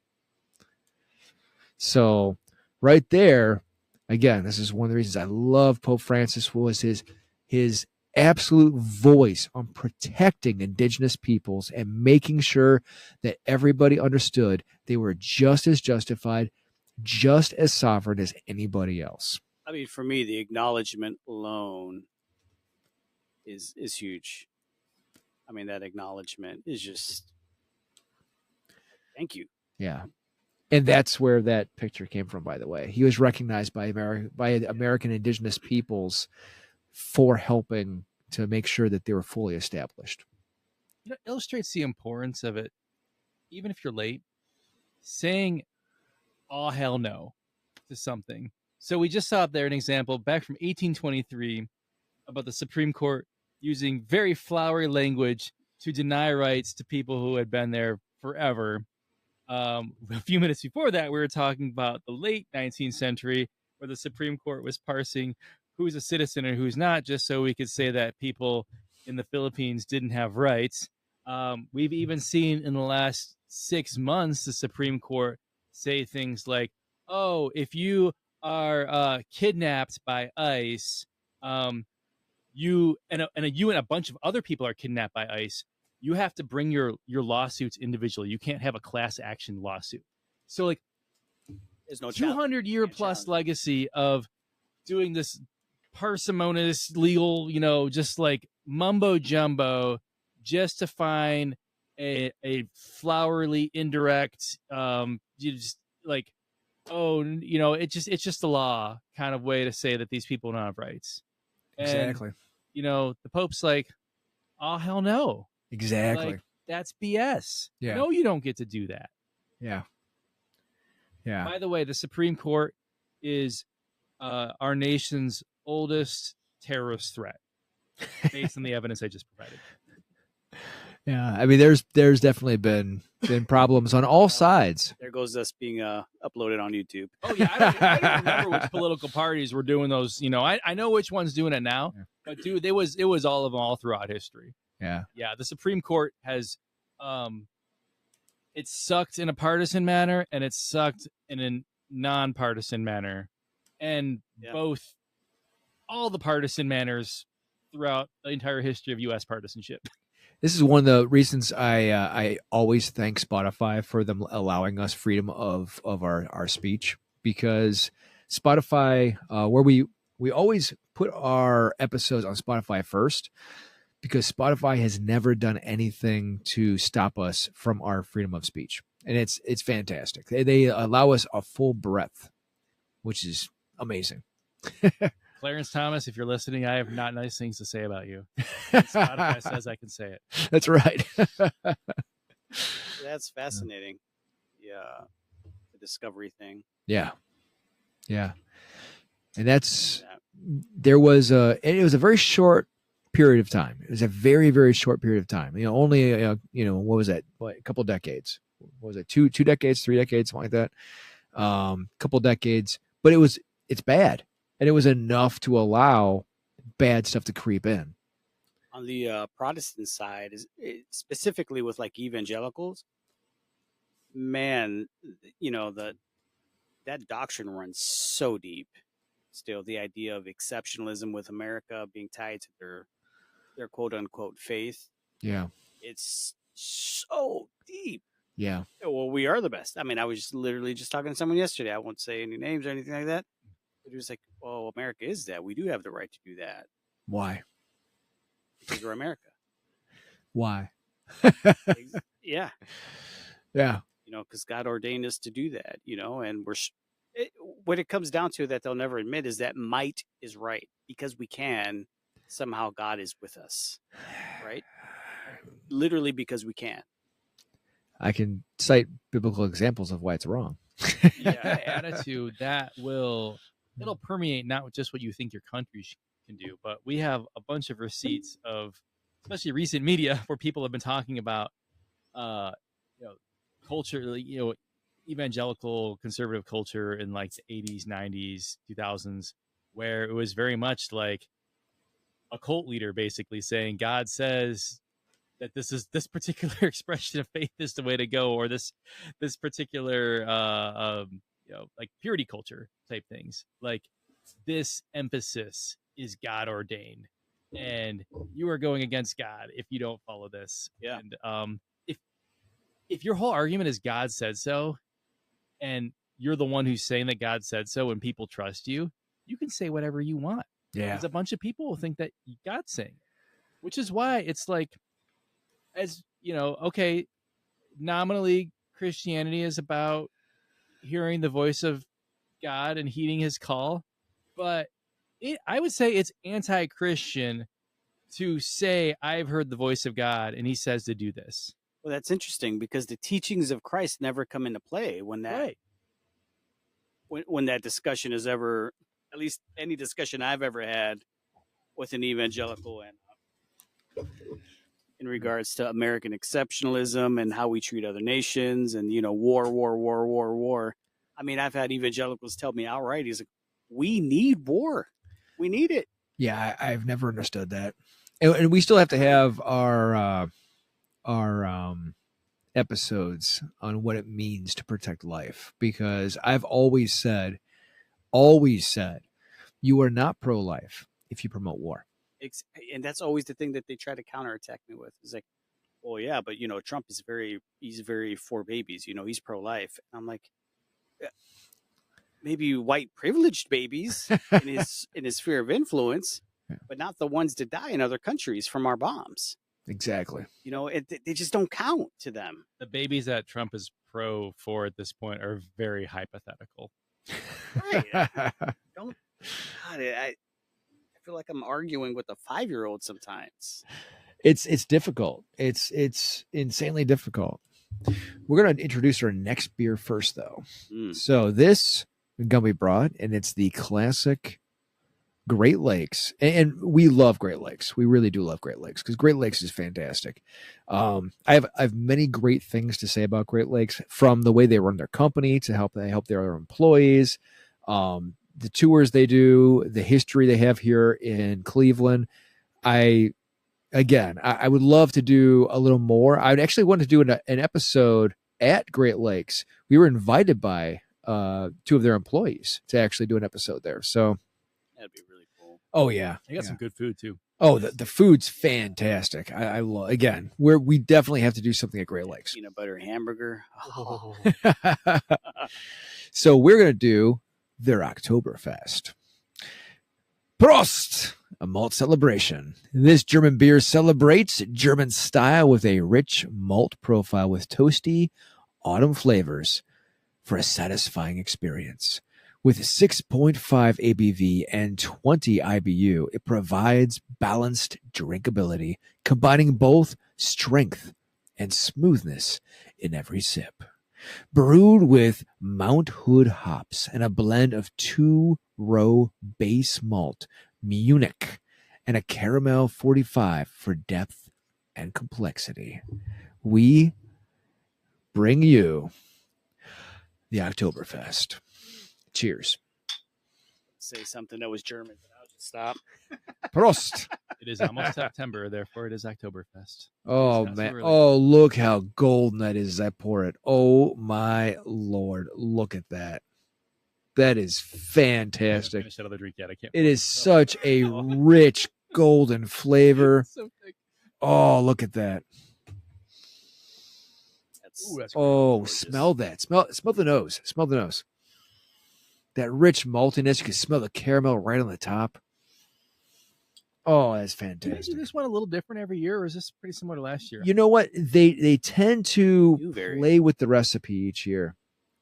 So right there, again, this is one of the reasons I love Pope Francis was his absolute voice on protecting indigenous peoples and making sure that everybody understood they were just as justified, just as sovereign as anybody else.
I mean, for me, the acknowledgement alone is huge. I mean, that acknowledgement is just thank you.
Yeah. And that's where that picture came from, by the way. He was recognized by American indigenous peoples for helping to make sure that they were fully established.
It illustrates the importance of it, even if you're late, saying, oh, hell no, to something. So we just saw there an example back from 1823 about the Supreme Court using very flowery language to deny rights to people who had been there forever. A few minutes before that, we were talking about the late 19th century, where the Supreme Court was parsing who's a citizen and who's not, just so we could say that people in the Philippines didn't have rights. We've even seen in the last 6 months the Supreme Court say things like, oh, if you are kidnapped by ICE, you and a bunch of other people are kidnapped by ICE, you have to bring your lawsuits individually. You can't have a class action lawsuit. So like
There's no
200-year plus legacy of doing this parsimonious legal, just like mumbo jumbo, just to find a flowery indirect, you just like, oh, it's just a law kind of way to say that these people don't have rights. And,
exactly.
The Pope's like, oh, hell no.
Exactly.
Like, that's BS.
Yeah.
No, you don't get to do that.
Yeah. Yeah.
By the way, the Supreme Court is our nation's oldest terrorist threat, based on the evidence I just provided.
Yeah, I mean, there's definitely been problems on all sides.
There goes us being uploaded on YouTube.
Oh yeah, I don't remember which political parties were doing those. I know which one's doing it now, but dude, it was all of them all throughout history.
Yeah.
The Supreme Court has, it sucked in a partisan manner and it sucked in a non-partisan manner, and both, all the partisan manners throughout the entire history of U.S. partisanship.
This is one of the reasons I always thank Spotify for them allowing us freedom of our speech, because Spotify, where we always put our episodes on Spotify first, because Spotify has never done anything to stop us from our freedom of speech. And it's fantastic. They allow us a full breadth, which is amazing.
Clarence Thomas, if you're listening, I have not nice things to say about you. Spotify says I can say it.
That's right.
That's fascinating. Yeah, the discovery thing.
Yeah. And it was a very short period of time. It was a very, very short period of time. Only what was that? A couple decades. What was it? 2 decades, 3 decades, something like that. Couple decades, but it's bad. And it was enough to allow bad stuff to creep in.
On the Protestant side, specifically with like evangelicals, man, that doctrine runs so deep. Still, the idea of exceptionalism with America being tied to their quote unquote faith.
Yeah,
it's so deep.
Yeah.
Well, we are the best. I mean, I was literally just talking to someone yesterday. I won't say any names or anything like that. But it was like, oh, America is that. We do have the right to do that.
Why?
Because we're America.
Why?
Yeah.
Yeah.
Because God ordained us to do that, and what it comes down to that they'll never admit is that might is right, because we can. Somehow God is with us, right? Literally because we can.
I can cite biblical examples of why it's wrong.
That attitude, it'll permeate not just what you think your country can do, but we have a bunch of receipts of, especially recent media, where people have been talking about, culture, evangelical conservative culture in like the 80s, 90s, 2000s, where it was very much like a cult leader basically saying God says that this particular expression of faith is the way to go, or this particular like purity culture type things, like this emphasis is God ordained and you are going against God if you don't follow this. And if your whole argument is God said so, and you're the one who's saying that God said so and people trust you, you can say whatever you want.
Yeah.
Because a bunch of people will think that God's saying it, which is why it's like, as okay, nominally Christianity is about hearing the voice of God and heeding his call, but I would say it's anti-Christian to say I've heard the voice of God and he says to do this.
Well, that's interesting, because the teachings of Christ never come into play when that when that discussion is ever, at least any discussion I've ever had with an evangelical and in regards to American exceptionalism and how we treat other nations and, war. I mean, I've had evangelicals tell me outright, he's like, we need war. We need it.
Yeah, I've never understood that. And we still have to have our episodes on what it means to protect life, because I've always said, you are not pro-life if you promote war.
And that's always the thing that they try to counterattack me with. It's like, well, yeah, but Trump is he's very for babies. He's pro-life. And I'm like, maybe white privileged babies in his sphere of influence, but not the ones that die in other countries from our bombs.
Exactly.
They just don't count to them.
The babies that Trump is pro for at this point are very hypothetical.
Right. I feel like I'm arguing with a 5-year-old sometimes.
It's difficult. It's insanely difficult. We're going to introduce our next beer first, though. So this gum we brought, and it's the classic Great Lakes. And we love Great Lakes. We really do love Great Lakes because Great Lakes is fantastic. I have many great things to say about Great Lakes, from the way they run their company to help their employees, the tours they do, the history they have here in Cleveland. I would love to do a little more. I would actually want to do an episode at Great Lakes. We were invited by 2 of their employees to actually do an episode there. So
That'd be really cool.
oh yeah,
They got some good food too.
Oh, the food's fantastic. I love. Again, we definitely have to do something at Great Lakes.
Peanut butter hamburger. Oh.
So we're gonna do their Oktoberfest. Prost! A malt celebration. This German beer celebrates German style with a rich malt profile with toasty autumn flavors for a satisfying experience. With 6.5 ABV and 20 IBU, it provides balanced drinkability, combining both strength and smoothness in every sip. Brewed with Mount Hood hops and a blend of 2-row base malt, Munich, and a caramel 45 for depth and complexity, we bring you the Oktoberfest. Cheers.
Say something that was German, but I'll just stop.
Prost.
It is almost September, therefore it is Oktoberfest.
Oh,
Yes,
man.
absolutely.
Oh, look how golden that is as I pour it. Oh, my Lord. Look at that. That is
I haven't
fantastic.
finished that other drink yet. I can't.
It is such a rich golden flavor.
So thick.
Oh, look at that.
That's,
Ooh, that's great.
Oh,
gorgeous.
smell that. Smell the nose. Smell the nose. That rich maltiness. You can smell the caramel right on the top. Oh, that's
Do you
fantastic.
do this one a little different every year, or is this pretty similar to last year?
You know what? They tend to
Do vary.
play with the recipe each year.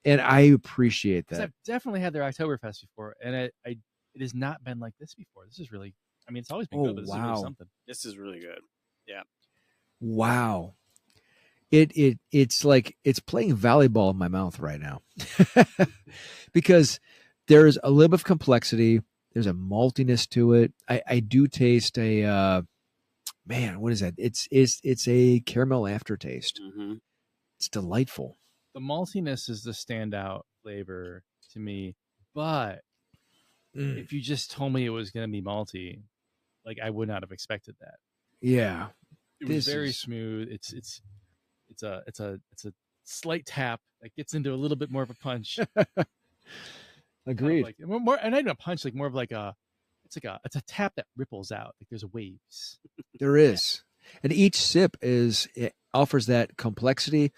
And I appreciate
'Cause
that.
I've definitely had their Oktoberfest before, and it has not been like this before. This is really, I mean, it's always been
Oh,
good, but this is
wow.
really something.
This is really good.
Wow. It's like it's playing volleyball in my mouth right now. Because there's a little bit of complexity. There's a maltiness to it. I do taste a man, what is that? It's a caramel aftertaste.
Mm-hmm.
It's delightful.
The maltiness is the standout flavor to me, but if you just told me it was going to be malty, like I would not have expected that.
Yeah.
It was
This
very
is-
smooth. It's a slight tap that gets into a little bit more of a punch.
Agreed.
Like more, and not even a punch, like more of like it's a tap that ripples out. Like there's waves.
There is. And each sip it offers that complexity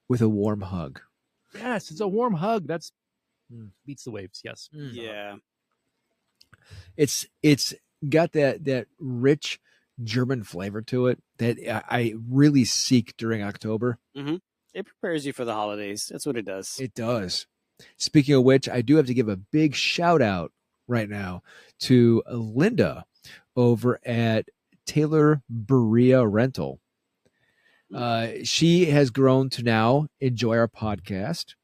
with a warm hug.
Yes, it's a warm hug. That's
Mm.
beats the waves. Yes.
Yeah.
It's got that rich German flavor to it that I really seek during October.
It prepares you for the holidays. That's what it does.
It does. Speaking of which, I do have to give a big shout out right now to Linda over at Taylor Berea Rental. She has grown to now enjoy our podcast,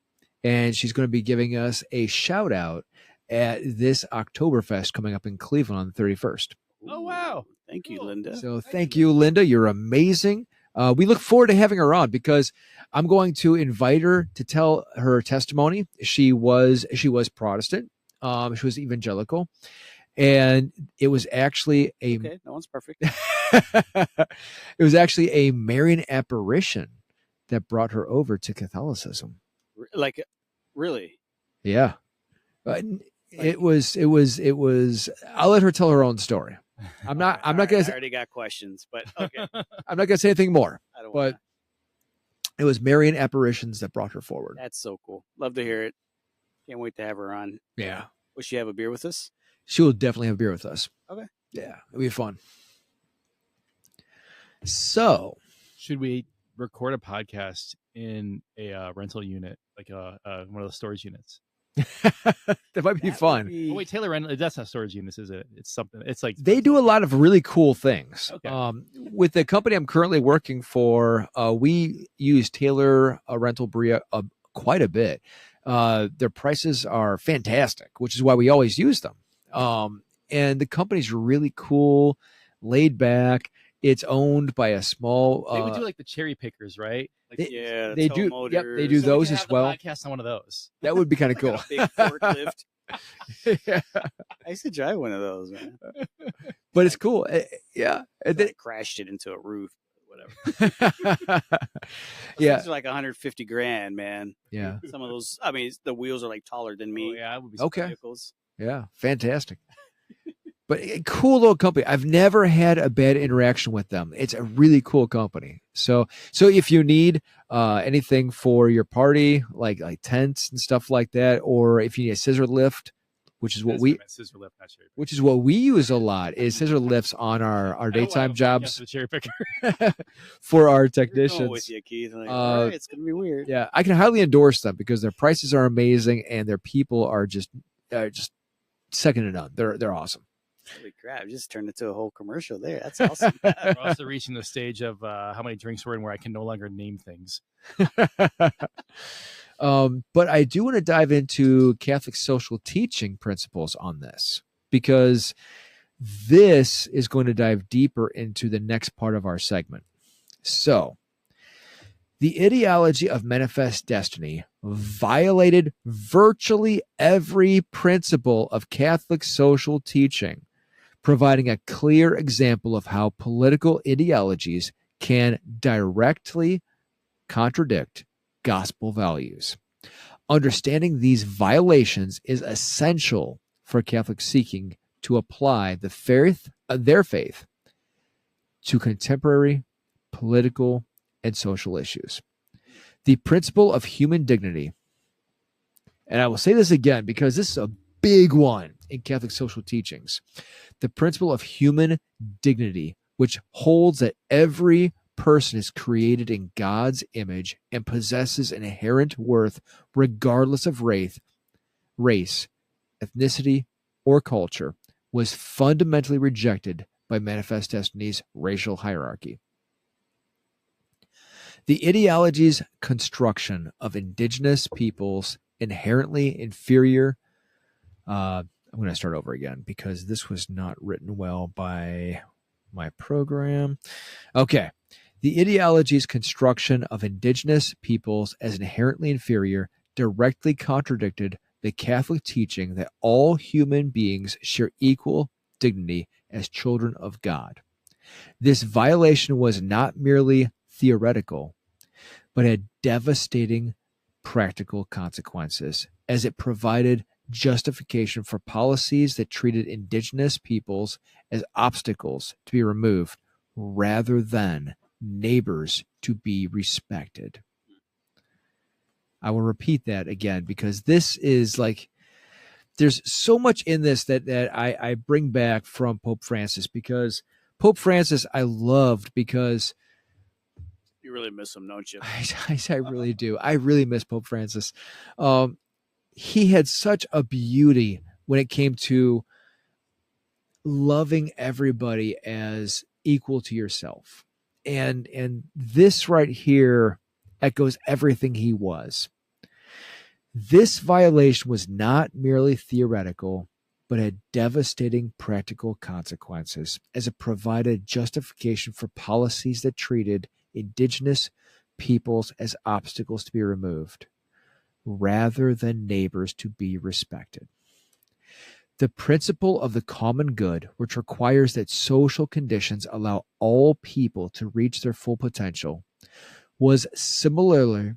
and she's going to be giving us a shout out at this Oktoberfest coming up in Cleveland on the 31st.
Oh, wow.
Thank you,
Cool.
Linda.
So thank you, Linda. You're amazing. We look forward to having her on because I'm going to invite her to tell her testimony. She was Protestant. She was evangelical, and it was actually
Okay, no one's perfect.
it was actually a Marian apparition that brought her over to Catholicism.
Like, really?
Yeah, it was. I'll let her tell her own story. I'm not
All
gonna
right,
say-
I already got questions, but okay.
I'm not going to say anything more.
I don't
But
want.
it was Marian apparitions that brought her forward.
That's so cool. Love to hear it. Can't wait to have her on.
Yeah.
Will she have a beer with us?
She will definitely have beer with us.
Okay.
Yeah, it'll be fun. So,
Should we record a podcast in a rental unit, like one of the storage units?
that might be
That would
fun.
be-
Oh wait, Taylor rental. That's not storage units, is it? It's something. It's like
They do a lot of really cool things.
Okay.
With the company I'm currently working for, we use Taylor Rental Berea quite a bit. Their prices are fantastic, which is why we always use them. And the company's really cool, laid back. It's owned by a small.
They would do like the cherry pickers, right? Like,
they do. Yep, they do those as well.
Podcast on one of those.
That would be kind of cool.
Big forklift.
Yeah.
I used to drive one of those, man.
But it's cool. Yeah. And then
I crashed it into a roof. Whatever.
Yeah.
Things are like 150 grand, man.
Yeah.
Some of those, I mean, the wheels are like taller than me.
Oh, yeah, I would be
Okay.
Vehicles.
Yeah. Fantastic. But a cool little company. I've never had a bad interaction with them. It's a really cool company. So if you need anything for your party, like tents and stuff like that, or if you need a scissor lift, which is what we use a lot, is scissor lifts on our daytime jobs
Cherry picker.
for our
We're
technicians.
going with you, Keith. Like, all right, it's gonna be weird.
Yeah, I can highly endorse them because their prices are amazing and their people are just second to none. They're awesome.
Holy crap! Just turned into a whole commercial there. That's awesome.
We're also reaching the stage of how many drinks we're in where I can no longer name things.
But I do want to dive into Catholic social teaching principles on this, because this is going to dive deeper into the next part of our segment. So, the ideology of manifest destiny violated virtually every principle of Catholic social teaching, providing a clear example of how political ideologies can directly contradict gospel values. Understanding these violations is essential for Catholics seeking to apply their faith to contemporary political and social issues. The principle of human dignity, and I will say this again because this is a big one in Catholic social teachings. The principle of human dignity, which holds that every person is created in God's image and possesses an inherent worth regardless of race, ethnicity, or culture, was fundamentally rejected by Manifest Destiny's racial hierarchy. The ideology's construction of indigenous peoples inherently inferior. I'm going to start over again because this was not written well by my program. Okay. The ideology's construction of indigenous peoples as inherently inferior directly contradicted the Catholic teaching that all human beings share equal dignity as children of God. This violation was not merely theoretical, but had devastating practical consequences, as it provided justification for policies that treated indigenous peoples as obstacles to be removed rather than neighbors to be respected. I will repeat that again because this is like, there's so much in this that I bring back from Pope Francis, because Pope Francis I loved because
you really miss him, don't you?
I really do. I really miss Pope Francis. He had such a beauty when it came to loving everybody as equal to yourself. And this right here echoes everything he was. This violation was not merely theoretical, but had devastating practical consequences, as it provided justification for policies that treated indigenous peoples as obstacles to be removed, rather than neighbors to be respected. The principle of the common good, which requires that social conditions allow all people to reach their full potential, was similarly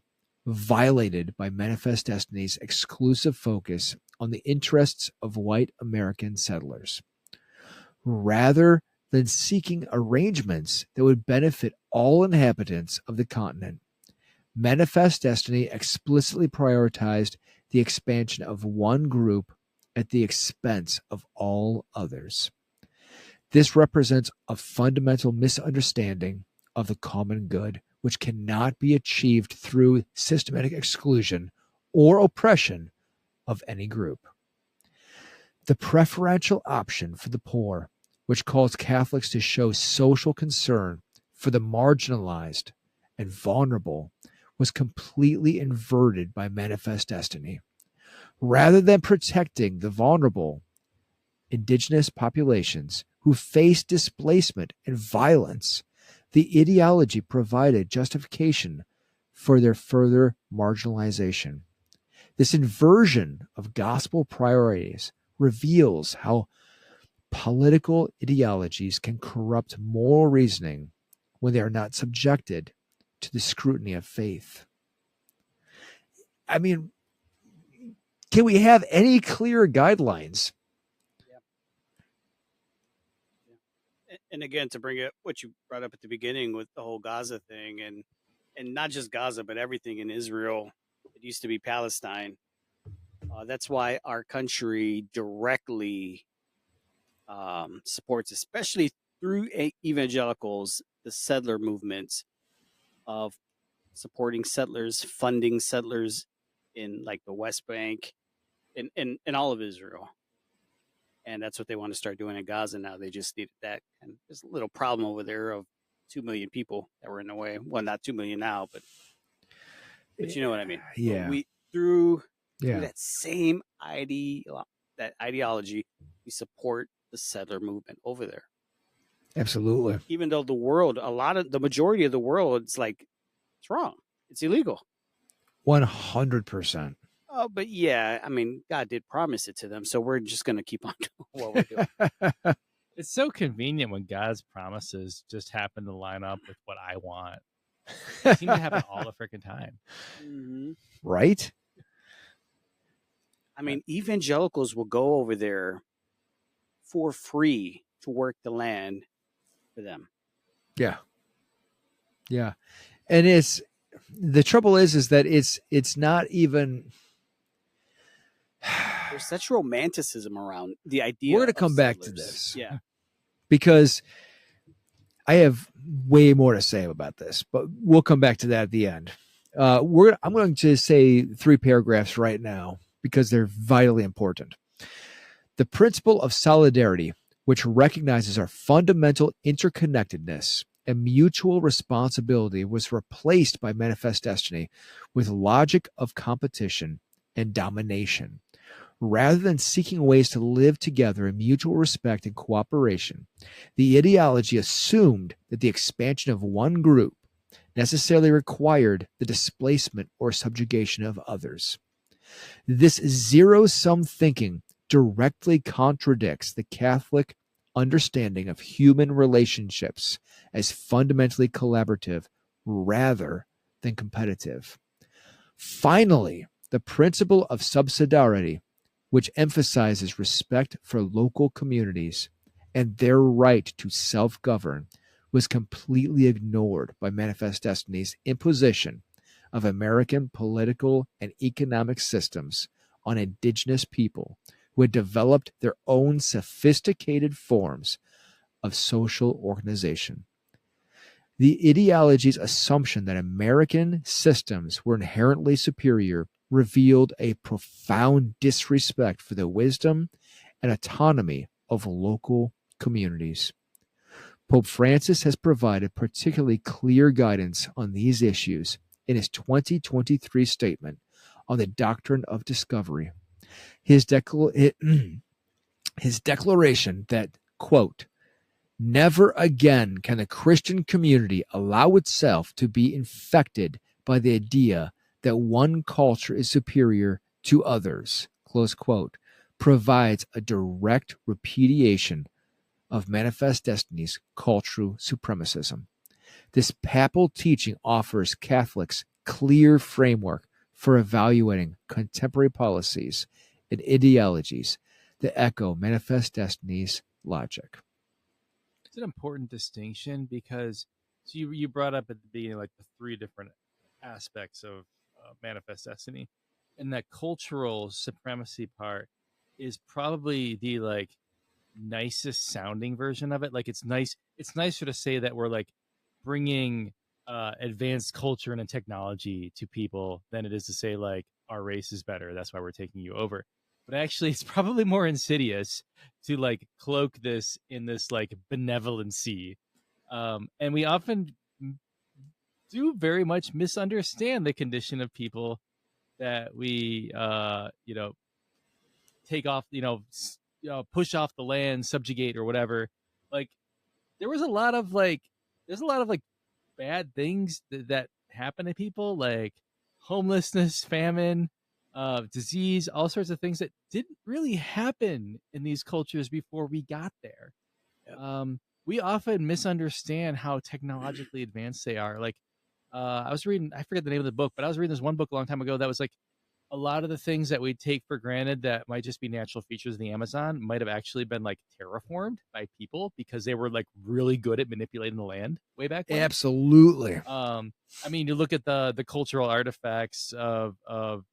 violated by Manifest Destiny's exclusive focus on the interests of white American settlers. Rather than seeking arrangements that would benefit all inhabitants of the continent, Manifest Destiny explicitly prioritized the expansion of one group at the expense of all others. This represents a fundamental misunderstanding of the common good, which cannot be achieved through systematic exclusion or oppression of any group. The preferential option for the poor, which calls Catholics to show social concern for the marginalized and vulnerable, was completely inverted by manifest destiny. Rather than protecting the vulnerable indigenous populations who face displacement and violence, the ideology provided justification for their further marginalization. This inversion of gospel priorities reveals how political ideologies can corrupt moral reasoning when they are not subjected to the scrutiny of faith. I mean, can we have any clear guidelines?
And again, to bring it what you brought up at the beginning with the whole Gaza thing, and not just Gaza, but everything in Israel. It used to be Palestine. That's why our country directly supports, especially through evangelicals, the settler movements of supporting settlers, funding settlers in like the West Bank and all of Israel. And that's what they want to start doing in Gaza now. They just needed that. And there's a little problem over there of 2 million people that were in the way. Well, not 2 million now, but you know what I mean.
Yeah.
But through that same ideology, we support the settler movement over there.
Absolutely.
Even though the majority of the world, it's like, it's wrong. It's illegal.
100%.
Oh, but yeah, I mean, God did promise it to them, so we're just going to keep on doing what we're doing.
It's so convenient when God's promises just happen to line up with what I want. It seems to happen all the freaking time.
Mm-hmm.
Right?
I mean, evangelicals will go over there for free to work the land for them.
Yeah. Yeah. And the trouble is that it's not even...
There's such romanticism around the idea.
We're going to come back to
settlers.
this.
Yeah.
Because I have way more to say about this, but we'll come back to that at the end. I'm going to say 3 paragraphs right now because they're vitally important. The principle of solidarity, which recognizes our fundamental interconnectedness and mutual responsibility, was replaced by manifest destiny with logic of competition and domination. Rather than seeking ways to live together in mutual respect and cooperation, the ideology assumed that the expansion of one group necessarily required the displacement or subjugation of others. This zero-sum thinking directly contradicts the Catholic understanding of human relationships as fundamentally collaborative rather than competitive. Finally, the principle of subsidiarity, which emphasizes respect for local communities and their right to self-govern, was completely ignored by manifest destiny's imposition of American political and economic systems on indigenous people who had developed their own sophisticated forms of social organization. The ideology's assumption that American systems were inherently superior revealed a profound disrespect for the wisdom and autonomy of local communities. Pope Francis has provided particularly clear guidance on these issues in his 2023 statement on the doctrine of discovery. His declaration that, quote, "Never again can the Christian community allow itself to be infected by the idea that one culture is superior to others," close quote, provides a direct repudiation of manifest destiny's cultural supremacism. This papal teaching offers Catholics clear framework for evaluating contemporary policies and ideologies that echo manifest destiny's logic.
It's an important distinction because you brought up at the beginning like the 3 different aspects of manifest destiny, and that cultural supremacy part is probably the like nicest sounding version of it. Like it's nicer to say that we're like bringing advanced culture and technology to people than it is to say like our race is better, that's why we're taking you over. But actually it's probably more insidious to like cloak this in this like benevolency, and we often do very much misunderstand the condition of people that we, take off, push off the land, subjugate or whatever. Like there's a lot of bad things that happen to people, like homelessness, famine, disease, all sorts of things that didn't really happen in these cultures before we got there. Yep. We often misunderstand how technologically advanced they are. Like I was reading, I forget the name of the book, but I was reading this one book a long time ago that was like a lot of the things that we take for granted that might just be natural features of the Amazon might have actually been like terraformed by people because they were like really good at manipulating the land way back when.
Absolutely.
I mean, you look at the cultural artifacts of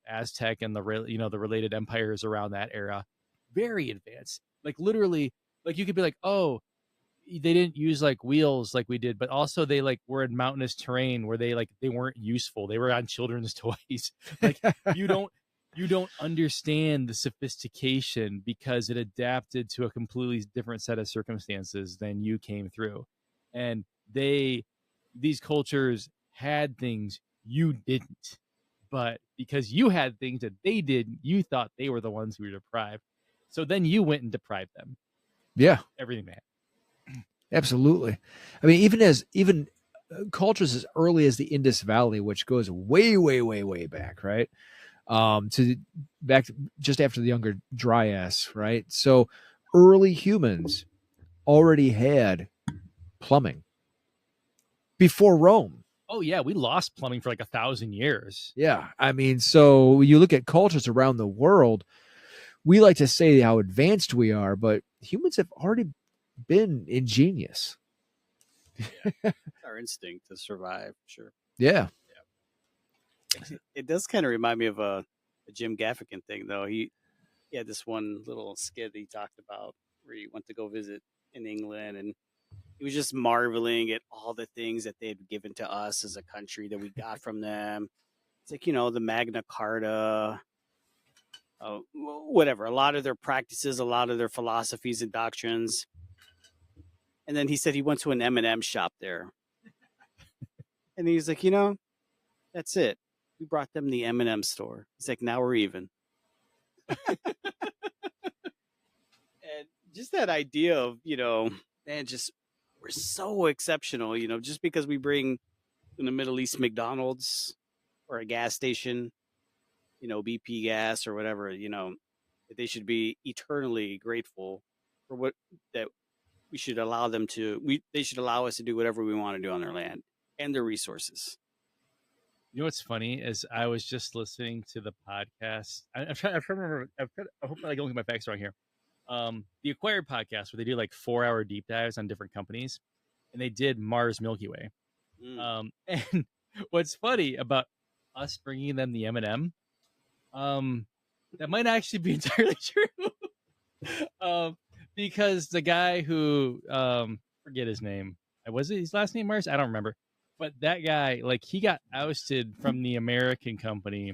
Aztec and the related empires around that era, very advanced. Like literally, like you could be like, oh, they didn't use like wheels like we did, but also they like were in mountainous terrain where they weren't useful. They were on children's toys. Like you don't understand the sophistication because it adapted to a completely different set of circumstances than you came through. And these cultures had things you didn't, but because you had things that they didn't, you thought they were the ones who were deprived. So then you went and deprived them.
Yeah.
Everything they had.
Absolutely. I mean, even cultures as early as the Indus Valley, which goes way, way, way, way back, right? Back to just after the Younger Dryas, right? So early humans already had plumbing before Rome.
Oh yeah, we lost plumbing for like 1,000 years.
Yeah, I mean, so you look at cultures around the world, we like to say how advanced we are, but humans have already been ingenious.
Our instinct to survive, sure.
Yeah.
It does kind of remind me of a Jim Gaffigan thing, though. He had this one little skit that he talked about where he went to go visit in England, and he was just marveling at all the things that they had given to us as a country that we got from them. It's like, the Magna Carta, whatever, a lot of their practices, a lot of their philosophies and doctrines. And then he said he went to an M&M shop there. And he's like, that's it. We brought them the M&M store. He's like, now we're even. And just that idea of, man, just we're so exceptional, just because we bring in the Middle East McDonald's or a gas station, BP gas or whatever, that they should be eternally grateful for what that we should allow them to. They should allow us to do whatever we want to do on their land and their resources.
You know what's funny is I was just listening to the podcast. I'm trying to remember. I hope I don't get my facts wrong here. The Acquired podcast where they do like 4-hour deep dives on different companies, and they did Mars Milky Way. And what's funny about us bringing them the M&M, that might actually be entirely true. Because the guy who forget his name, was it his last name Mars? I don't remember. But that guy, like, he got ousted from the American company,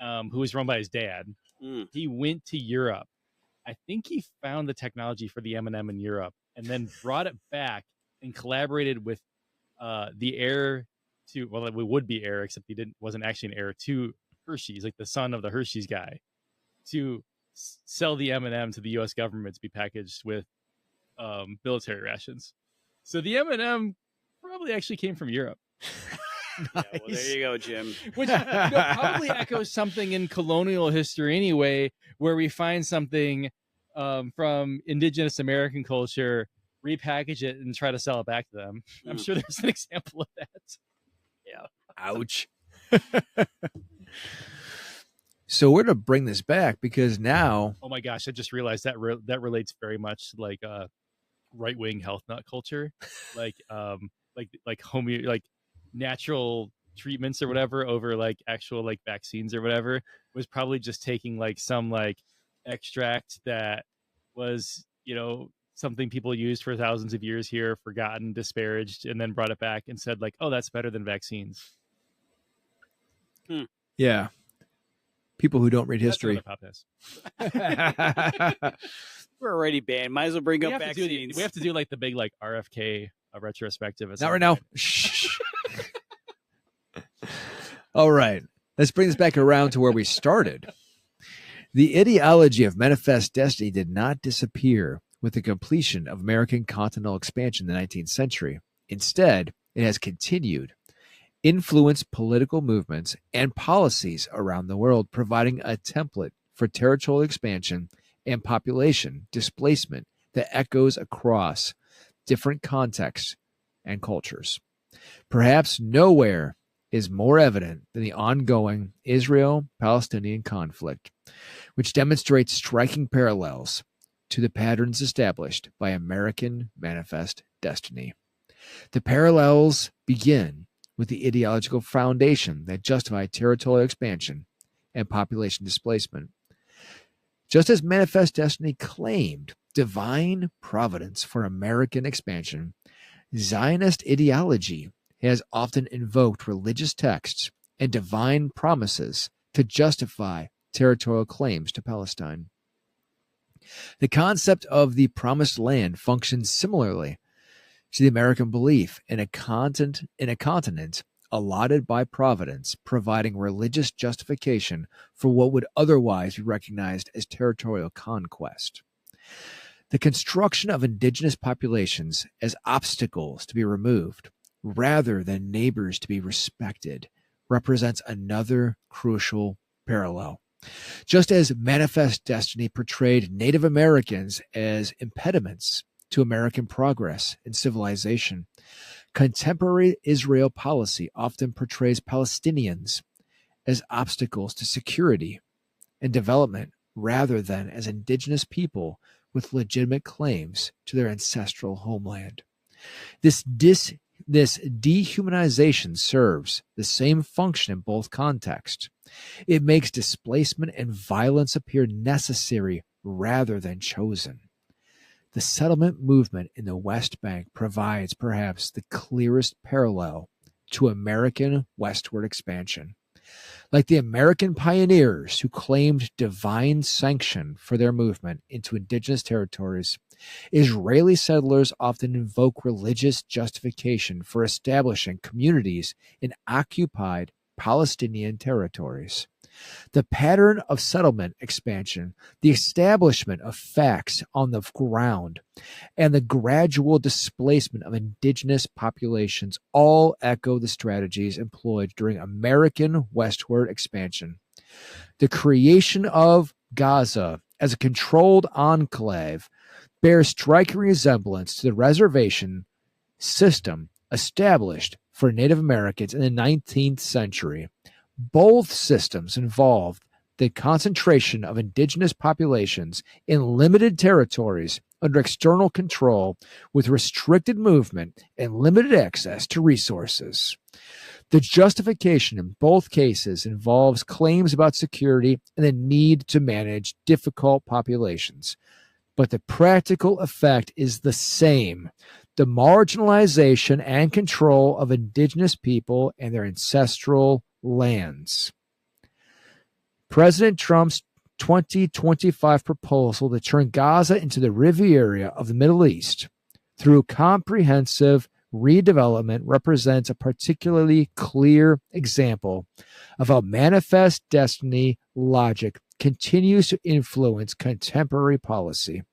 who was run by his dad. He went to Europe. I think he found the technology for the M&M in Europe, and then brought it back and collaborated with the heir to, well, it would be heir, except he wasn't actually an heir to Hershey's, like the son of the Hershey's guy, to sell the M&M to the U.S. government to be packaged with military rations. So the M&M probably actually came from Europe.
Nice. Yeah, well, there you go, Jim.
Which probably echoes something in colonial history anyway, where we find something from indigenous American culture, repackage it, and try to sell it back to them. I'm sure there's an example of that.
Yeah.
Ouch. So we're going to bring this back because now...
Oh my gosh, I just realized that relates very much like right-wing health nut culture. like natural treatments or whatever over like actual like vaccines or whatever was probably just taking like some like extract that was, something people used for thousands of years here, forgotten, disparaged, and then brought it back and said like, oh, that's better than vaccines.
Yeah. People who don't read history.
We're already banned. Might as well bring up vaccines.
We have to do like the big like RFK retrospective.
Not right now. Shh. All right. Let's bring this back around to where we started. The ideology of manifest destiny did not disappear with the completion of American continental expansion in the 19th century. Instead, it has continued, influenced political movements and policies around the world, providing a template for territorial expansion and population displacement that echoes across different contexts and cultures. Perhaps nowhere is more evident than the ongoing Israel-Palestinian conflict, which demonstrates striking parallels to the patterns established by American manifest destiny. The parallels begin with the ideological foundation that justified territorial expansion and population displacement. Just as manifest destiny claimed divine providence for American expansion, Zionist ideology has often invoked religious texts and divine promises to justify territorial claims to Palestine. The concept of the promised land functions similarly to the American belief in a continent allotted by providence, providing religious justification for what would otherwise be recognized as territorial conquest. The construction of indigenous populations as obstacles to be removed, rather than neighbors to be respected, represents another crucial parallel. Just as manifest destiny portrayed Native Americans as impediments to American progress and civilization, contemporary Israel policy often portrays Palestinians as obstacles to security and development rather than as indigenous people with legitimate claims to their ancestral homeland. This dehumanization serves the same function in both contexts. It makes displacement and violence appear necessary rather than chosen. The settlement movement in the West Bank provides perhaps the clearest parallel to American westward expansion. Like the American pioneers who claimed divine sanction for their movement into indigenous territories, Israeli settlers often invoke religious justification for establishing communities in occupied Palestinian territories. The pattern of settlement expansion, the establishment of facts on the ground, and the gradual displacement of indigenous populations all echo the strategies employed during American westward expansion. The creation of Gaza as a controlled enclave bears striking resemblance to the reservation system established for Native Americans in the 19th century. Both systems involved the concentration of indigenous populations in limited territories under external control with restricted movement and limited access to resources. The justification in both cases involves claims about security and the need to manage difficult populations. But the practical effect is the same: the marginalization and control of indigenous people and their ancestral lands. President Trump's 2025 proposal to turn Gaza into the Riviera of the Middle East through comprehensive redevelopment represents a particularly clear example of how manifest destiny logic continues to influence contemporary policy.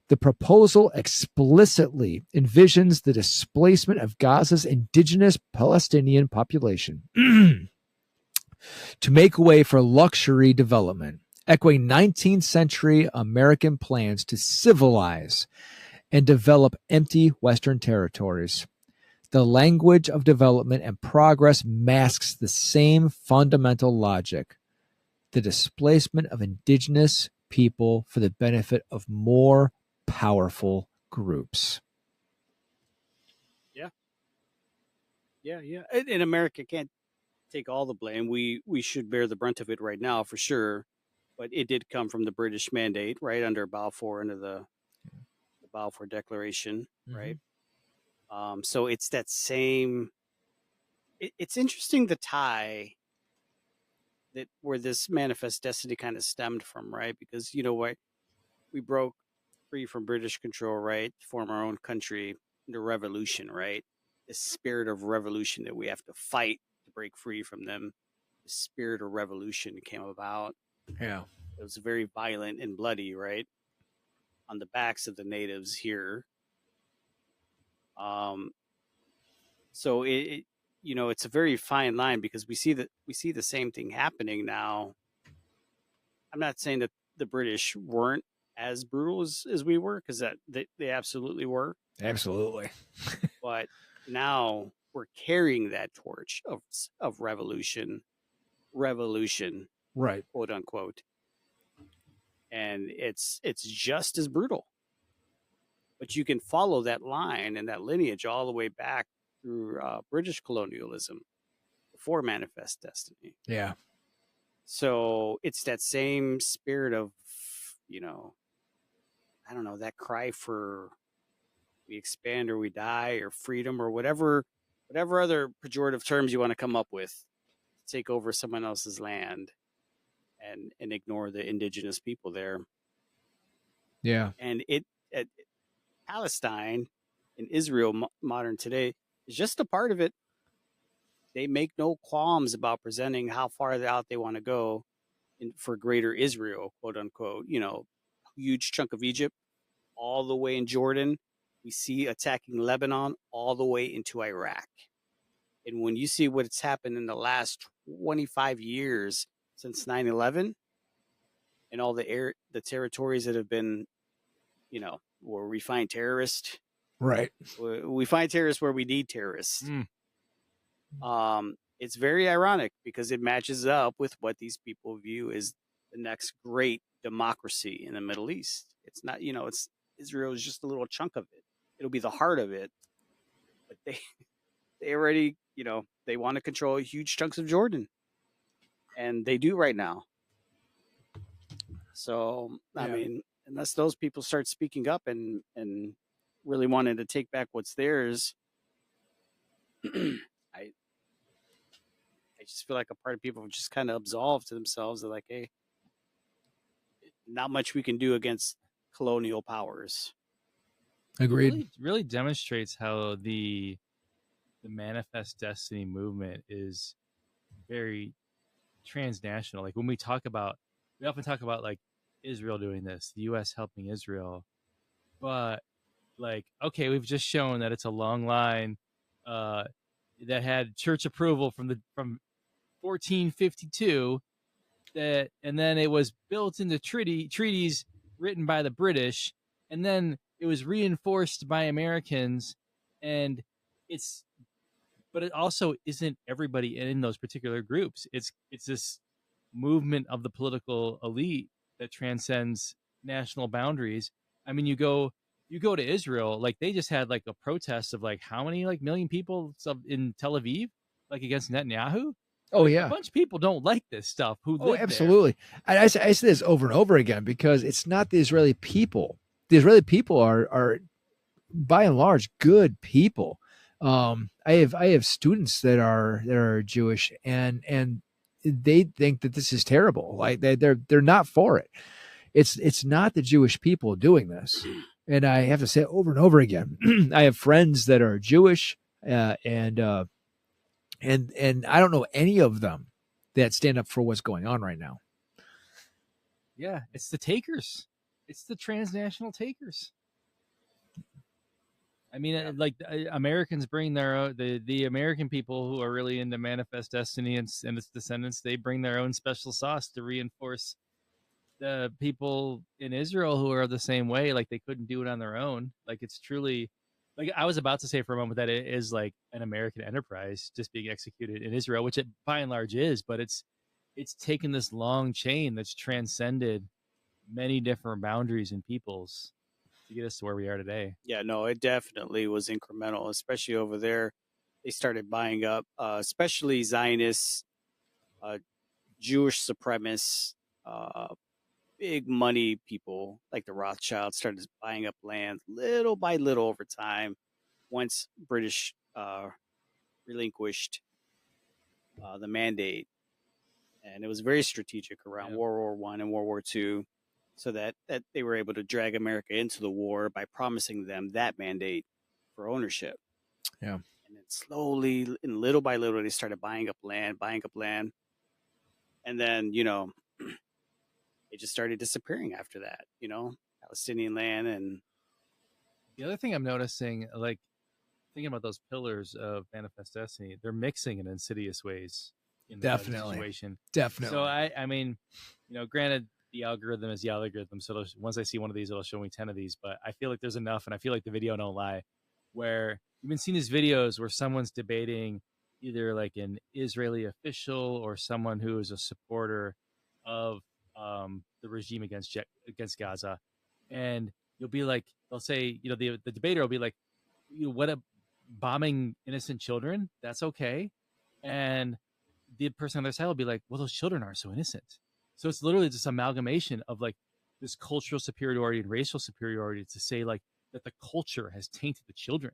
The proposal explicitly envisions the displacement of Gaza's indigenous Palestinian population to make way for luxury development, echoing 19th century American plans to civilize and develop empty Western territories. The language of development and progress masks the same fundamental logic: the displacement of indigenous people for the benefit of more powerful groups.
Yeah. And America can't take all the blame. We should bear the brunt of it right now for sure. But it did come from the British mandate, right, under Balfour, under the Balfour Declaration, right? So it's that same. It's interesting the tie that where this manifest destiny kind of stemmed from, right? Because you know what, we broke free from British control, right? To form our own country, the revolution, right? The spirit of revolution that we have to fight to break free from them, the spirit of revolution came about.
Yeah.
It was very violent and bloody, right? On the backs of the natives here. So it's a very fine line because we see the same thing happening now. I'm not saying that the British weren't as brutal as we were, because that they absolutely were.
Absolutely.
But now we're carrying that torch of revolution,
Right.
quote unquote, and it's just as brutal. But you can follow that line and that lineage all the way back through British colonialism before Manifest Destiny.
Yeah.
So it's that same spirit of, I don't know, that cry for we expand or we die or freedom or whatever other pejorative terms you want to come up with, take over someone else's land and ignore the indigenous people there.
Yeah.
And Palestine and Israel modern today is just a part of it. They make no qualms about presenting how far out they want to go for greater Israel, quote unquote. Huge chunk of Egypt, all the way in Jordan. We see attacking Lebanon all the way into Iraq. And when you see what's happened in the last 25 years since 9/11 and all the territories that have been, where we find terrorists.
Right.
We find terrorists where we need terrorists. It's very ironic because it matches up with what these people view as the next great democracy in the Middle East. It's not, it's Israel is just a little chunk of it. It'll be the heart of it. But they already, they want to control huge chunks of Jordan. And they do right now. So, I mean, unless those people start speaking up and really wanting to take back what's theirs, I just feel like a part of people have just kind of absolved to themselves. They're like, hey, not much we can do against colonial powers.
Agreed.
It really demonstrates how the Manifest Destiny movement is very transnational. Like when we often talk about like Israel doing this, the U.S. helping Israel, but like, okay, we've just shown that it's a long line that had church approval from 1452, and then it was built into treaties written by the British, and then it was reinforced by Americans, but it also isn't everybody in those particular groups. It's this movement of the political elite that transcends national boundaries. I mean, you go to Israel, like they just had like a protest of like how many like million people in Tel Aviv, like against Netanyahu.
Oh,
like,
yeah.
A bunch of people don't like this stuff who live there.
Absolutely. And I say this over and over again because it's not the Israeli people. The Israeli people are by and large good people. I have students that are Jewish and they think that this is terrible. Like they're not for it. It's not the Jewish people doing this. And I have to say it over and over again. I have friends that are Jewish and I don't know any of them that stand up for what's going on right now.
Yeah, it's the takers. It's the transnational takers. I mean, like Americans bring their own, the American people who are really into Manifest Destiny and its descendants, they bring their own special sauce to reinforce the people in Israel who are the same way. Like they couldn't do it on their own. Like it's truly, like I was about to say for a moment that it is like an American enterprise just being executed in Israel, which it by and large is, but it's taken this long chain that's transcended many different boundaries and peoples to get us to where we are today.
Yeah, no, it definitely was incremental, especially over there. They started buying up, especially Zionists, Jewish supremacists, big money people like the Rothschilds started buying up land little by little over time. Once British relinquished the mandate, and it was very strategic around World War I and World War II. So that they were able to drag America into the war by promising them that mandate for ownership.
Yeah.
And then slowly and little by little, they started buying up land. And then, it just started disappearing after that, Palestinian land. And
the other thing I'm noticing, like thinking about those pillars of manifest destiny, they're mixing in insidious ways in the situation.
Definitely.
So I mean, granted, the algorithm is the algorithm. So once I see one of these, it'll show me 10 of these. But I feel like there's enough, and I feel like the video don't lie. Where you've been seeing these videos where someone's debating either like an Israeli official or someone who is a supporter of the regime against Gaza, and you'll be like, they'll say, the debater will be like, what a bombing innocent children, that's okay, and the person on their side will be like, well, those children aren't so innocent. So it's literally just amalgamation of like this cultural superiority and racial superiority to say like that the culture has tainted the children,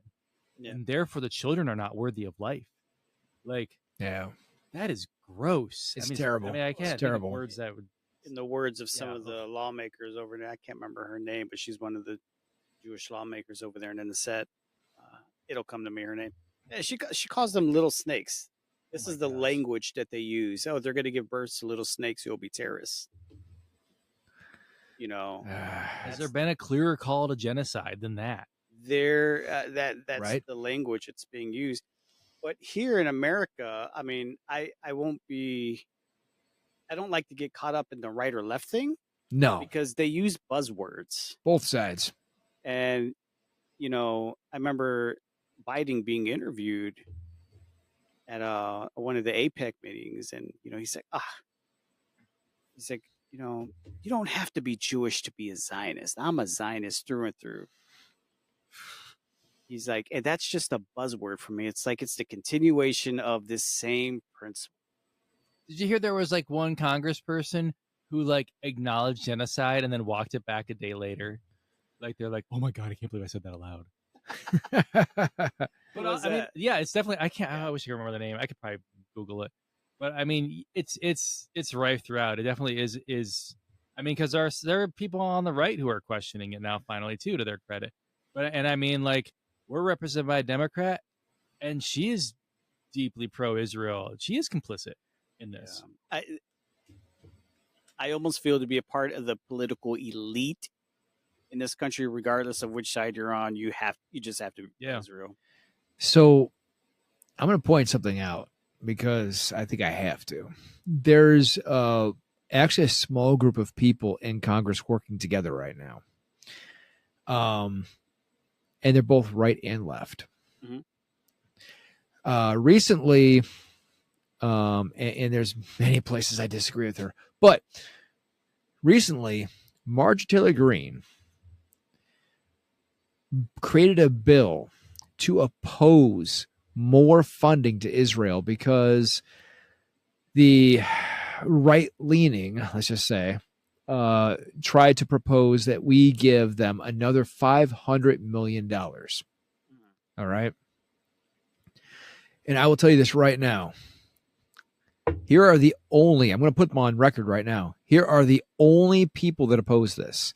and therefore the children are not worthy of life. Like,
yeah,
that is gross.
It's terrible.
I mean, I can't
it's terrible.
think of words that would.
In the words of some of the lawmakers over there, I can't remember her name, but she's one of the Jewish lawmakers over there. And in the set, it'll come to me, her name. Yeah, she calls them little snakes. This is the language that they use. Oh, they're going to give birth to little snakes who will be terrorists.
Has there been a clearer call to genocide than that?
That's
right?
The language it's being used. But here in America, I mean, I don't like to get caught up in the right or left thing.
No,
because they use buzzwords.
Both sides.
And, I remember Biden being interviewed at one of the APEC meetings, and he's like, you don't have to be Jewish to be a Zionist. I'm a Zionist through and through. He's like, and that's just a buzzword for me. It's like it's the continuation of this same principle.
Did you hear there was like one congressperson who like acknowledged genocide and then walked it back a day later? Like they're like, oh my God, I can't believe I said that aloud. But I mean, yeah, it's definitely, I wish I could remember the name. I could probably Google it. But I mean, it's rife throughout. It definitely is. I mean, because there are people on the right who are questioning it now, finally, too, to their credit. And I mean, like, we're represented by a Democrat, and she is deeply pro-Israel. She is complicit in this.
Yeah. I almost feel to be a part of the political elite in this country, regardless of which side you're on, you just have to be Israel.
So I'm going to point something out because I think I have to. There's actually a small group of people in Congress working together right now. And they're both right and left. Mm-hmm. Recently, and there's many places I disagree with her, but recently, Marjorie Taylor Greene created a bill to oppose more funding to Israel because the right-leaning, let's just say, tried to propose that we give them another $500 million. All right. And I will tell you this right now. Here are the only, I'm going to put them on record right now. Here are the only people that oppose this.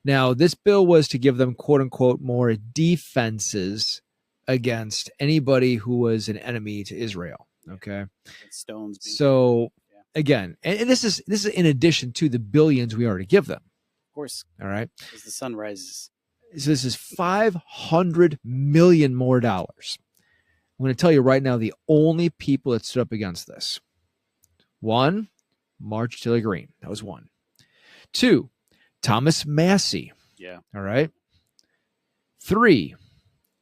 Now, this bill was to give them, quote unquote, more defenses against anybody who was an enemy to Israel. Okay.
Stones.
So again, and this is in addition to the billions we already give them.
Of course.
All right.
As the sun rises.
So this is $500 million more dollars. I'm going to tell you right now, the only people that stood up against this. 1, Marjorie Taylor Greene. That was 1. 2, Thomas Massey.
Yeah.
All right. 3,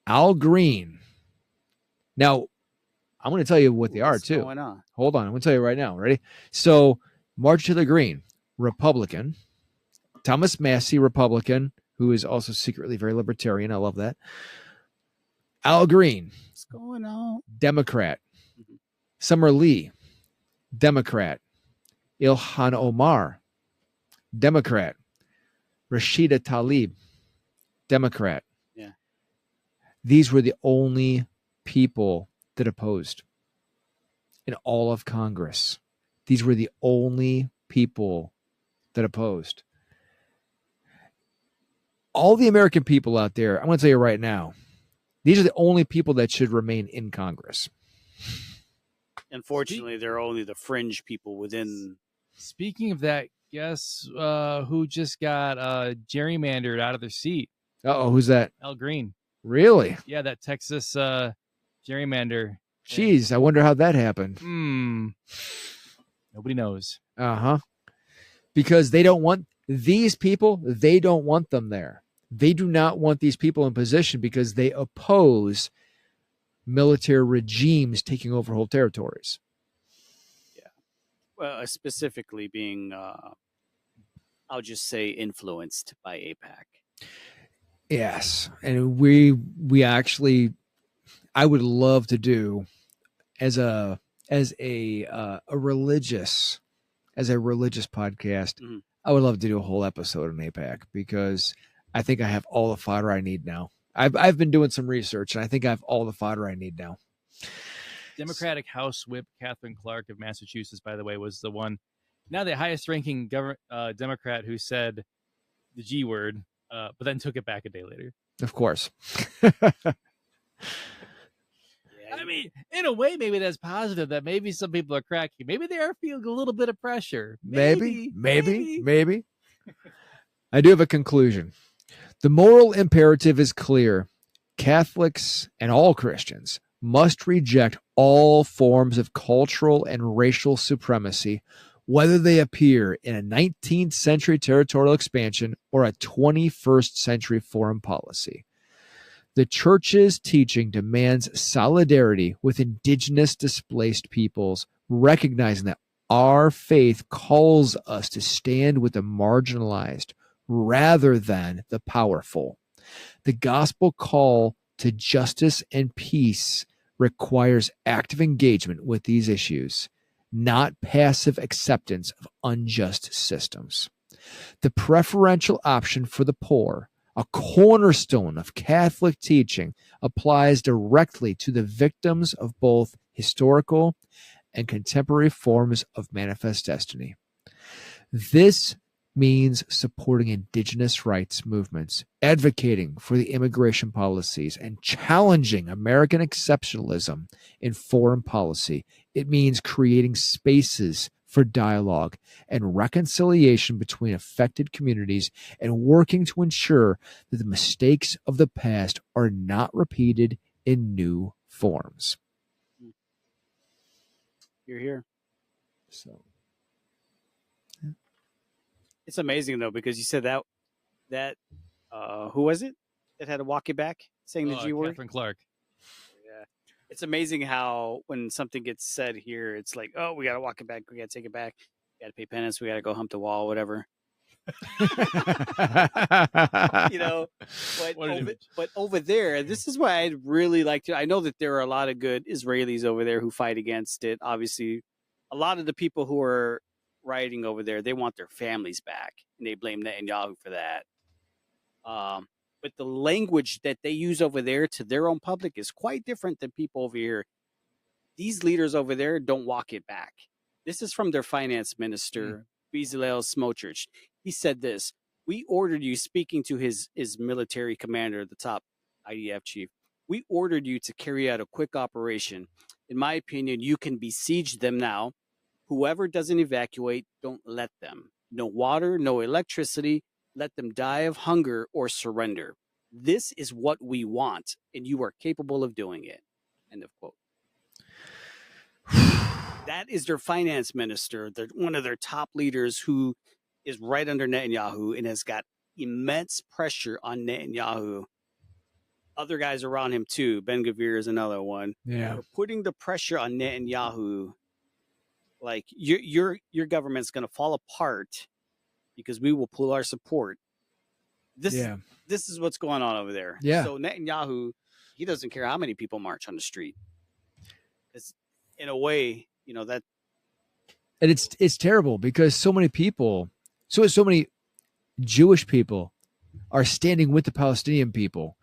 Al Green. Now, I'm going to tell you what they are, too.
Going on?
Hold on. I'm going to tell you right now. Ready? So, Marjorie Taylor Greene, Republican. Thomas Massey, Republican, who is also secretly very libertarian. I love that. Al Green.
What's going on?
Democrat. Summer Lee, Democrat. Ilhan Omar, Democrat. Rashida Tlaib, Democrat.
Yeah.
These were the only people that opposed in all of Congress. These were the only people that opposed. All the American people out there, I'm going to tell you right now, These are the only people that should remain in Congress.
Unfortunately, they're only the fringe people within.
Speaking of that, guess who just got gerrymandered out of their seat?
Uh-oh, who's that?
Al Green.
Really?
Yeah, that Texas gerrymander.
Jeez, I wonder how that happened.
Nobody knows.
Uh-huh. Because they don't want these people, they don't want them there. They do not want these people in position because they oppose military regimes taking over whole territories.
Yeah. Well, specifically being, I'll just say, influenced by AIPAC.
Yes. And we actually, I would love to do as a religious podcast, I would love to do a whole episode on AIPAC because I think I have all the fodder I need now. I've been doing some research and I think I have all the fodder I need now.
Democratic House Whip Catherine Clark of Massachusetts, by the way, was the one, now the highest ranking Democrat who said the G word, but then took it back a day later.
Of course.
I mean, in a way, maybe that's positive that maybe some people are cracking. Maybe they are feeling a little bit of pressure. Maybe.
I do have a conclusion. The moral imperative is clear. Catholics and all Christians must reject all forms of cultural and racial supremacy, whether they appear in a 19th century territorial expansion or a 21st century foreign policy. The Church's teaching demands solidarity with indigenous displaced peoples, recognizing that our faith calls us to stand with the marginalized rather than the powerful. The gospel call to justice and peace requires active engagement with these issues, not passive acceptance of unjust systems. The preferential option for the poor, a cornerstone of Catholic teaching, applies directly to the victims of both historical and contemporary forms of manifest destiny. This means supporting indigenous rights movements, advocating for the immigration policies, and challenging American exceptionalism in foreign policy. It means creating spaces for dialogue and reconciliation between affected communities and working to ensure that the mistakes of the past are not repeated in new forms.
You're here.
So
it's amazing though, because you said that who was it that had to walk it back saying the G word?
Catherine Clark.
Yeah. It's amazing how when something gets said here, it's like, oh, we got to walk it back. We got to take it back. We got to pay penance. We got to go hump the wall, whatever. But over there, this is why I'd really like to. I know that there are a lot of good Israelis over there who fight against it. Obviously, a lot of the people who are rioting over there, they want their families back, and they blame Netanyahu for that. But the language that they use over there to their own public is quite different than people over here. These leaders over there don't walk it back. This is from their finance minister, Bezalel Smotrich. He said this: "We ordered you," speaking to his military commander, the top IDF chief, "we ordered you to carry out a quick operation. In my opinion, you can besiege them now. Whoever doesn't evacuate, don't let them. No water, no electricity. Let them die of hunger or surrender. This is what we want, and you are capable of doing it." End of quote. That is their finance minister, one of their top leaders, who is right under Netanyahu and has got immense pressure on Netanyahu. Other guys around him too. Ben Gvir is another one.
Yeah,
they're putting the pressure on Netanyahu. Like your government's going to fall apart because we will pull our support. This is what's going on over there.
Yeah.
So Netanyahu, he doesn't care how many people march on the street. It's in a way, that.
And it's terrible because so many people, so many Jewish people are standing with the Palestinian people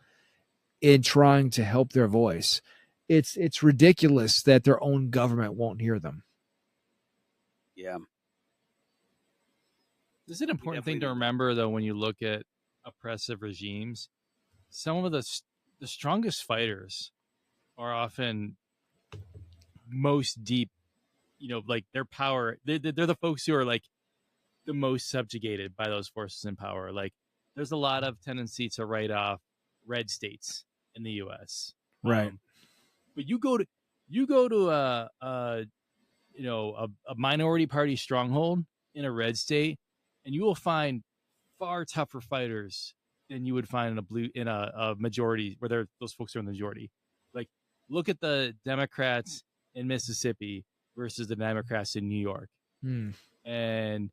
in trying to help their voice. It's ridiculous that their own government won't hear them.
Yeah.
This is an important thing to remember, though, when you look at oppressive regimes. Some of the the strongest fighters are often most deep, like their power. They're the folks who are like the most subjugated by those forces in power. Like there's a lot of tendency to write off red states in the U.S.
Right.
But you go to a minority party stronghold in a red state, and you will find far tougher fighters than you would find in a majority where those folks are in the majority. Like look at the Democrats in Mississippi versus the Democrats in New York, and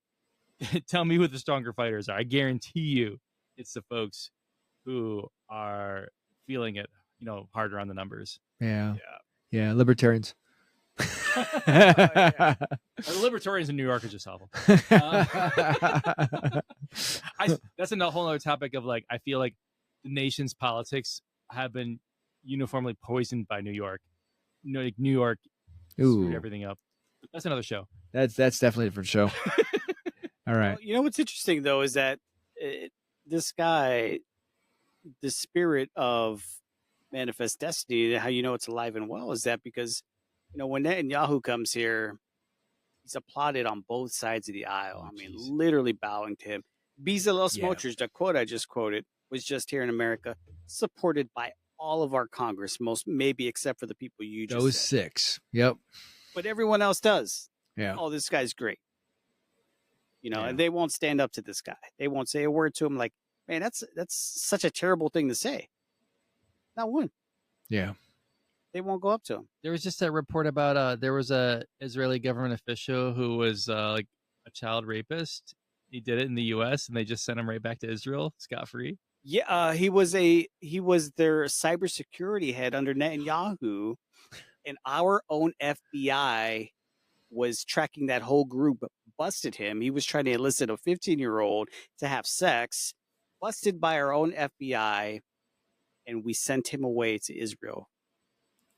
tell me who the stronger fighters are. I guarantee you, it's the folks who are feeling it, harder on the numbers.
Yeah. Libertarians.
The libertarians in New York are just awful. That's a whole other topic of like, I feel like the nation's politics have been uniformly poisoned by New York. Like New York screwed everything up. But that's another show.
That's definitely a different show. All right.
Well, what's interesting though is that this guy, the spirit of Manifest Destiny, how it's alive and well is that because when Netanyahu comes here, he's applauded on both sides of the aisle. Literally bowing to him. Bezalel Smotrich, the quote I just quoted, was just here in America, supported by all of our Congress, maybe except for the people you just
those
said.
6. Yep.
But everyone else does.
Yeah.
Oh, this guy's great. And they won't stand up to this guy. They won't say a word to him like, man, that's such a terrible thing to say. Not one.
Yeah.
They won't go up to him.
There was just a report about there was a Israeli government official who was like a child rapist. He did it in the U.S. and they just sent him right back to Israel scot-free.
Yeah, he was their cybersecurity head under Netanyahu, and our own FBI was tracking that whole group. Busted him. He was trying to enlist a 15-year-old to have sex. Busted by our own FBI, and we sent him away to Israel,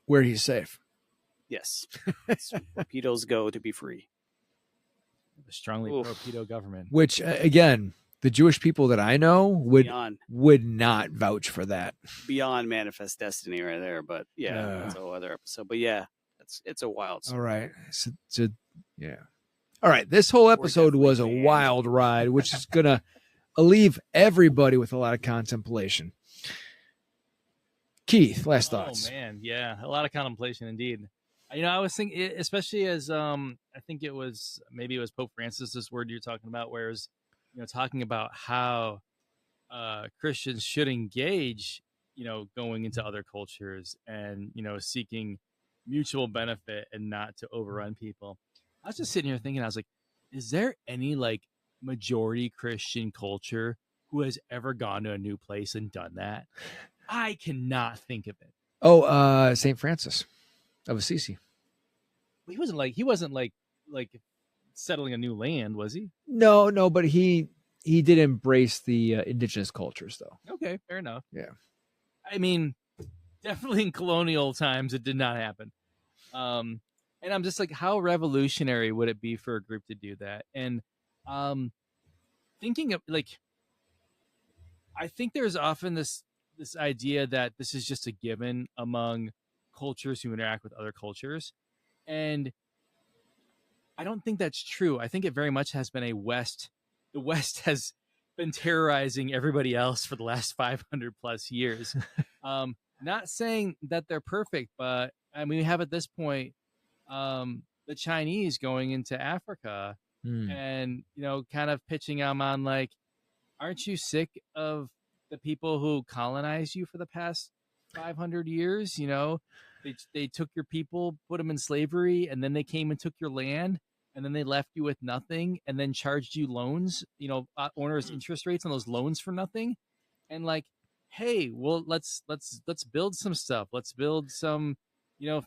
where he's safe.
Yes, that's where pedos go to be free.
A strongly pro-pedo government.
Which again, the Jewish people that I know would not vouch for that.
Beyond Manifest Destiny, right there. But that's a whole other episode. But it's a wild story.
All right, so yeah. All right, this whole episode was a wild ride, which is gonna leave everybody with a lot of contemplation. Keith, last thoughts.
Oh man, yeah, a lot of contemplation indeed. I was thinking, especially as I think maybe it was Pope Francis, this word you're talking about, whereas talking about how Christians should engage, going into other cultures and seeking mutual benefit and not to overrun people. I was just sitting here thinking, I was like, is there any like majority Christian culture who has ever gone to a new place and done that? I cannot think of it.
Oh, St. Francis of Assisi.
He wasn't like settling a new land, was he?
No, but he did embrace the indigenous cultures, though.
Okay, fair enough.
Yeah,
I mean, definitely in colonial times it did not happen. And I'm just like, how revolutionary would it be for a group to do that? And thinking of like, I think there's often this idea that this is just a given among cultures who interact with other cultures. And I don't think that's true. I think it very much has been the West has been terrorizing everybody else for the last 500 plus years. Not saying that they're perfect, but I mean, we have at this point, the Chinese going into Africa and, kind of pitching them on like, aren't you sick of the people who colonized you for the past 500 years? They took your people, put them in slavery, and then they came and took your land, and then they left you with nothing, and then charged you loans, onerous interest rates on those loans for nothing. And like, hey, well, let's build some stuff. Let's build some,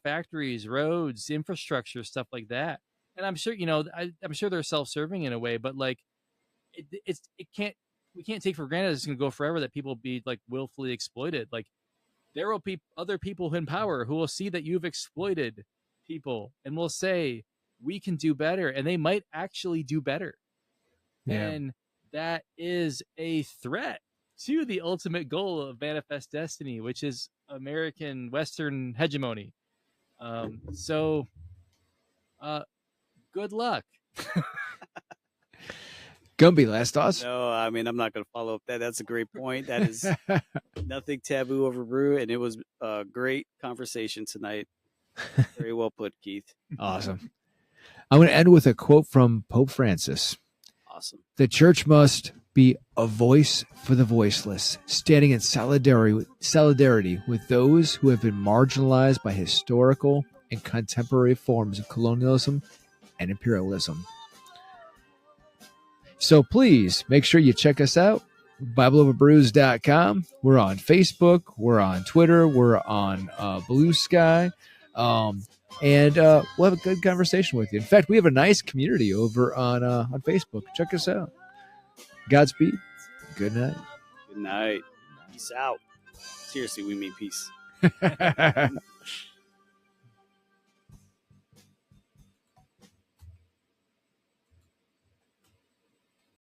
factories, roads, infrastructure, stuff like that. And I'm sure, I'm sure they're self-serving in a way, but like, we can't take for granted it's going to go forever that people be like willfully exploited. Like, there will be other people in power who will see that you've exploited people and will say, we can do better. And they might actually do better. Yeah. And that is a threat to the ultimate goal of manifest destiny, which is American Western hegemony. So good luck.
Gumby, last thoughts?
No, I mean, I'm not going to follow up that. That's a great point. That is nothing taboo over brew, and it was a great conversation tonight. Very well put, Keith.
Awesome. I'm going to end with a quote from Pope Francis.
Awesome.
The church must be a voice for the voiceless, standing in solidarity with those who have been marginalized by historical and contemporary forms of colonialism and imperialism. So please make sure you check us out, BibleOverBrews.com. We're on Facebook. We're on Twitter. We're on Blue Sky. And we'll have a good conversation with you. In fact, we have a nice community over on Facebook. Check us out. Godspeed. Good night.
Good night. Peace out. Seriously, we mean peace.